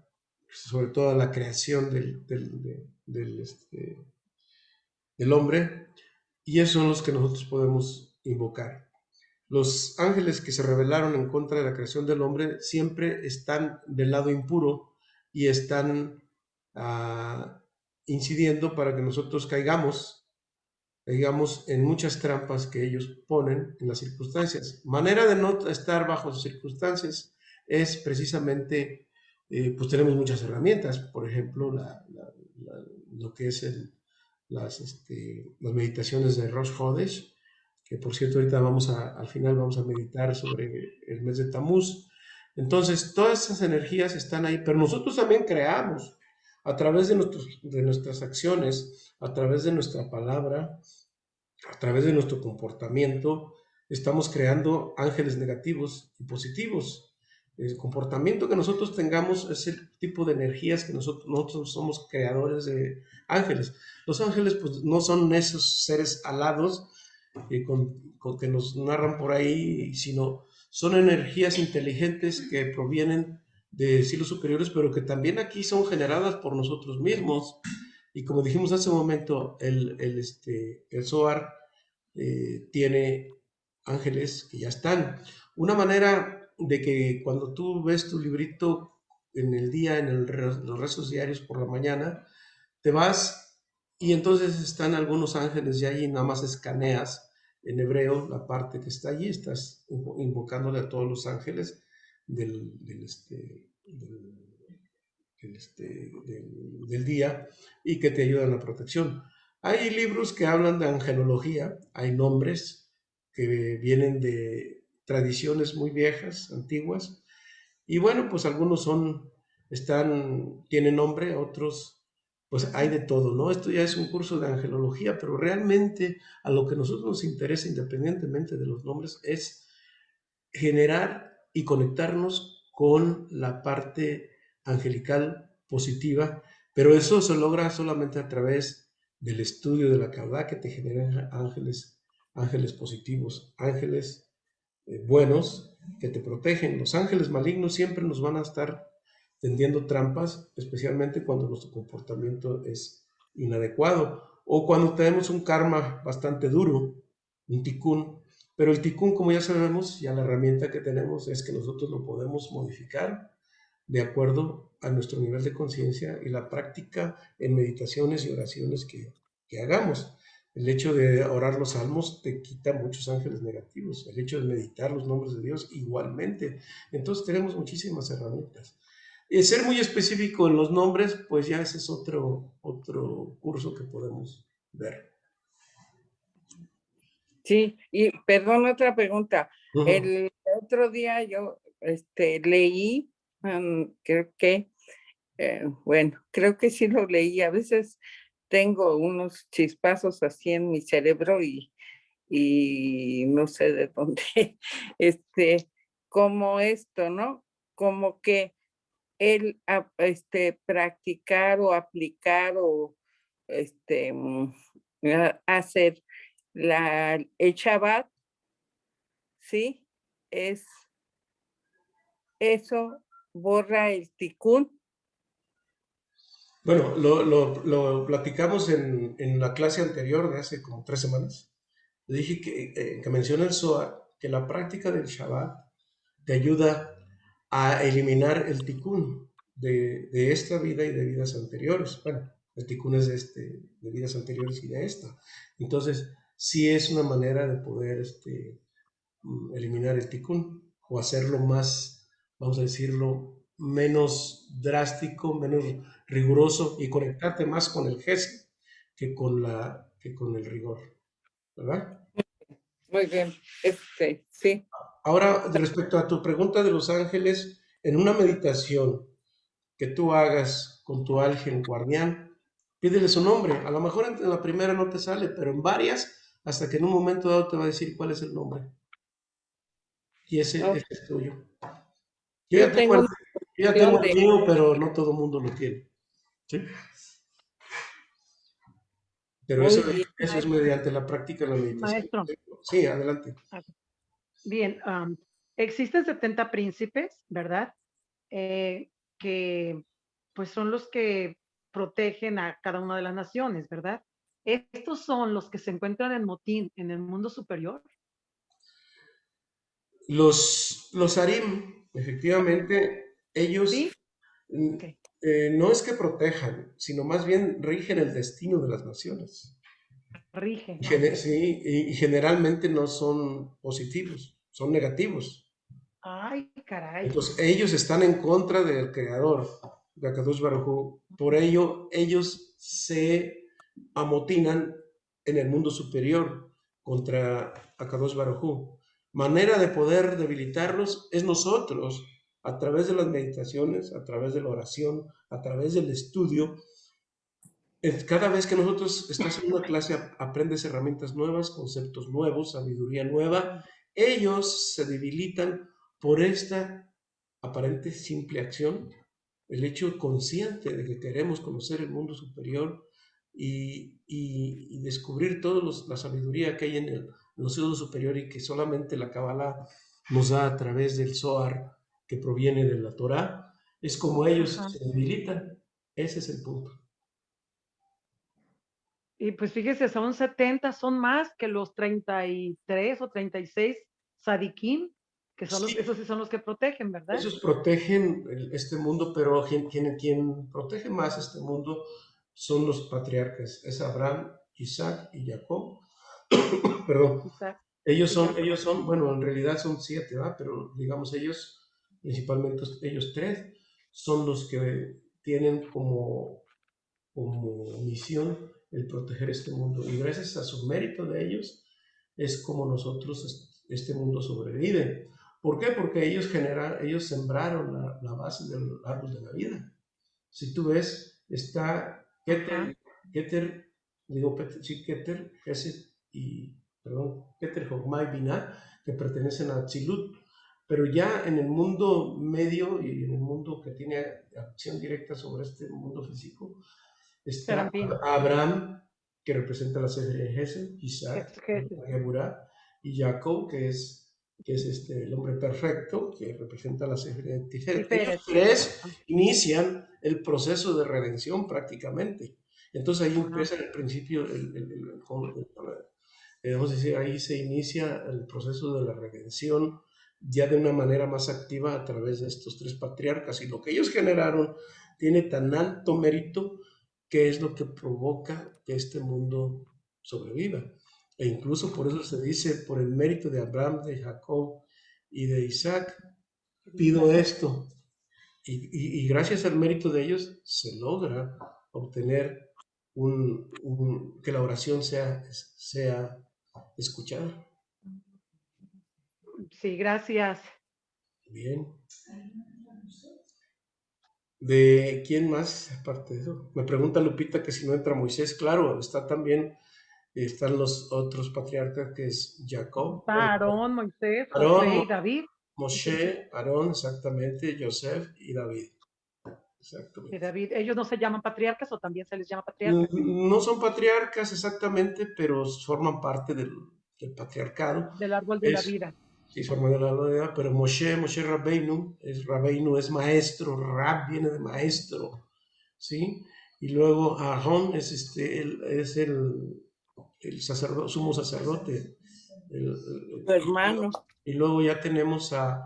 sobre todo a la creación del hombre, y esos son los que nosotros podemos invocar. Los ángeles que se rebelaron en contra de la creación del hombre siempre están del lado impuro y están incidiendo para que nosotros caigamos en muchas trampas que ellos ponen en las circunstancias. Manera de no estar bajo sus circunstancias es precisamente, pues tenemos muchas herramientas, por ejemplo, lo que es las meditaciones de Rosh Hodesh, que por cierto ahorita al final vamos a meditar sobre el mes de Tamuz. Entonces, todas esas energías están ahí, pero nosotros también creamos a través de nuestras acciones, a través de nuestra palabra, a través de nuestro comportamiento, estamos creando ángeles negativos y positivos. El comportamiento que nosotros tengamos es el tipo de energías que nosotros somos creadores de ángeles. Los ángeles pues no son esos seres alados que nos narran por ahí, sino son energías inteligentes que provienen de cielos superiores, pero que también aquí son generadas por nosotros mismos. Y como dijimos hace un momento, el Zohar tiene ángeles que ya están. Una manera de que cuando tú ves tu librito en el día, los rezos diarios por la mañana, te vas y entonces están algunos ángeles ya allí, nada más escaneas en hebreo la parte que está allí, estás invocándole a todos los ángeles del día y que te ayudan a la protección. Hay libros que hablan de angelología, hay nombres que vienen de tradiciones muy viejas, antiguas, y bueno, pues algunos tienen nombre, otros, pues hay de todo, ¿no? Esto ya es un curso de angelología, pero realmente a lo que a nosotros nos interesa, independientemente de los nombres, es generar y conectarnos con la parte angelical positiva, pero eso se logra solamente a través del estudio de la Kabbalah, que te genera ángeles positivos, ángeles buenos que te protegen. Los ángeles malignos siempre nos van a estar tendiendo trampas, especialmente cuando nuestro comportamiento es inadecuado o cuando tenemos un karma bastante duro, un tikkun. Pero el tikkun, como ya sabemos, ya la herramienta que tenemos es que nosotros lo podemos modificar de acuerdo a nuestro nivel de conciencia y la práctica en meditaciones y oraciones que hagamos. El hecho de orar los salmos te quita muchos ángeles negativos. El hecho de meditar los nombres de Dios igualmente. Entonces tenemos muchísimas herramientas. Ser muy específico en los nombres, pues ya ese es otro curso que podemos ver. Sí, y perdón, otra pregunta. Uh-huh. El otro día yo leí, creo que, bueno, creo que sí lo leí. A veces tengo unos chispazos así en mi cerebro y no sé de dónde, como esto, ¿no? Como que el practicar o aplicar o hacer el Shabbat, ¿sí? Eso borra el tikkun. Bueno, lo platicamos en la clase anterior de hace como 3 semanas. Le dije que menciona el Zohar que la práctica del Shabbat te ayuda a eliminar el tikkun de esta vida y de vidas anteriores. Bueno, el tikkun es de vidas anteriores y de esta. Entonces, sí es una manera de poder eliminar el tikkun o hacerlo más, vamos a decirlo, menos drástico, menos riguroso y conectarte más con el gesto que con el rigor, ¿verdad? Muy bien, sí. Ahora, respecto a tu pregunta de los ángeles, en una meditación que tú hagas con tu ángel guardián, pídele su nombre. A lo mejor en la primera no te sale, pero en varias, hasta que en un momento dado te va a decir cuál es el nombre. Y ese es tuyo. Yo ya tengo el mío, pero no todo el mundo lo tiene. ¿Sí? Pero eso es mediante la práctica de la meditación. Maestro. Sí, adelante. Bien, existen 70 príncipes, ¿verdad? Que pues son los que protegen a cada una de las naciones, ¿verdad? Estos son los que se encuentran en Motín, en el mundo superior. Los Harim, efectivamente, ellos ¿Sí? Ok. no es que protejan, sino más bien rigen el destino de las naciones. Rigen, ok. Sí, y generalmente no son positivos, son negativos. Ay, caray. Entonces, ellos están en contra del creador, de Akadosh Baruj Hu. Por ello, ellos se amotinan en el mundo superior contra Akadosh Baruj Hu. Manera de poder debilitarlos es nosotros, a través de las meditaciones, a través de la oración, a través del estudio. Cada vez que nosotros estás en una clase, aprendes herramientas nuevas, conceptos nuevos, sabiduría nueva. Ellos se debilitan por esta aparente simple acción, el hecho consciente de que queremos conocer el mundo superior y descubrir toda la sabiduría que hay en el océano superior y que solamente la Kabbalah nos da a través del Zohar que proviene de la Torah, es como ellos Ajá. se debilitan. Ese es el punto. Y pues fíjese, son 70, son más que los 33 o 36 sadiquín, que son los, Sí, esos sí son los que protegen, ¿verdad? esos protegen este mundo, pero quien protege más este mundo son los patriarcas. Es Abraham, Isaac y Jacob. Perdón. Isaac Ellos y son, Jacob. ellos son, bueno, en realidad son 7, ¿va? Pero digamos ellos, principalmente ellos 3, son los que tienen como misión el proteger este mundo. Y gracias a su mérito de ellos es como nosotros, este mundo sobrevive. ¿Por qué? Porque ellos sembraron la base del árbol de la vida. Si tú ves, está Ajá. Keter, digo, sí, Keter, Geset y, perdón, Keter, Jogma y Binah, que pertenecen a Tzilut. Pero ya en el mundo medio y en el mundo que tiene acción directa sobre este mundo físico, está Serampín. Abraham, que representa la sede de Gesed, Isaac, Jesús. Geburah, y Jacob, que es el hombre perfecto, que representa la sede de Tiferet. Ellos Tiferet. tres inician el proceso de redención prácticamente. Entonces ahí Ajá. empieza el principio, vamos a decir, ahí se inicia el proceso de la redención ya de una manera más activa a través de estos tres patriarcas. Y lo que ellos generaron tiene tan alto mérito que es lo que provoca que este mundo sobreviva. E incluso por eso se dice, por el mérito de Abraham, de Jacob y de Isaac, pido esto. Y gracias al mérito de ellos se logra obtener que la oración sea escuchada. Sí, gracias. Bien. ¿De quién más aparte de eso? Me pregunta Lupita que si no entra Moisés. Claro, están los otros patriarcas que es Jacob, Está Aarón, Moisés, Josué Aarón, y David. Moshe, Aarón, exactamente, Joseph y David. Y Exactamente. David, ellos no se llaman patriarcas o también se les llama patriarcas No son patriarcas exactamente, pero forman parte del patriarcado. del árbol de la Es, vida. sí, forman de la aldea, pero Moshe Rabbeinu es maestro, Rab viene de maestro, ¿sí? Y luego Aarón es el sacerdote, sumo sacerdote. Tu hermano. Y luego ya tenemos a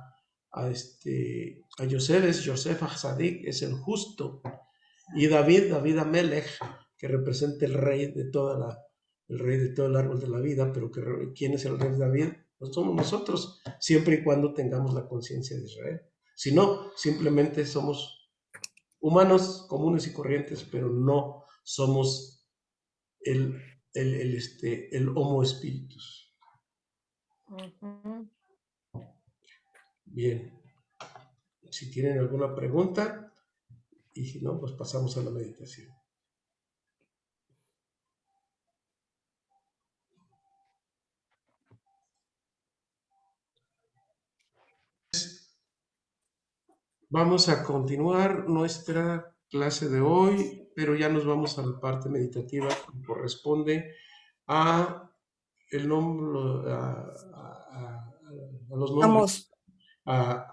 Yosef, es Yosef Hasadik, es el justo. Y David Amelech, que representa el rey de el rey de todo el árbol de la vida, pero ¿quién es el rey de David? Pues somos nosotros, siempre y cuando tengamos la conciencia de Israel. Si no, simplemente somos humanos comunes y corrientes, pero no somos el Homo Spiritus. Ujú. Bien, si tienen alguna pregunta, y si no, pues pasamos a la meditación. Vamos a continuar nuestra clase de hoy, pero ya nos vamos a la parte meditativa que corresponde a el nombre, a los nombres. Vamos.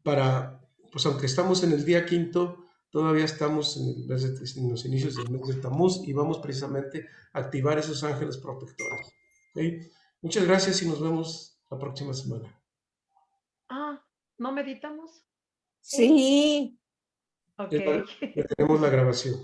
Para, pues aunque estamos en el día quinto, Todavía estamos en los inicios del mes de Tamuz y vamos precisamente a activar esos ángeles protectores. ¿Ok? Muchas gracias y nos vemos la próxima semana. ¿No meditamos? Sí, Ok. Ya tenemos la grabación.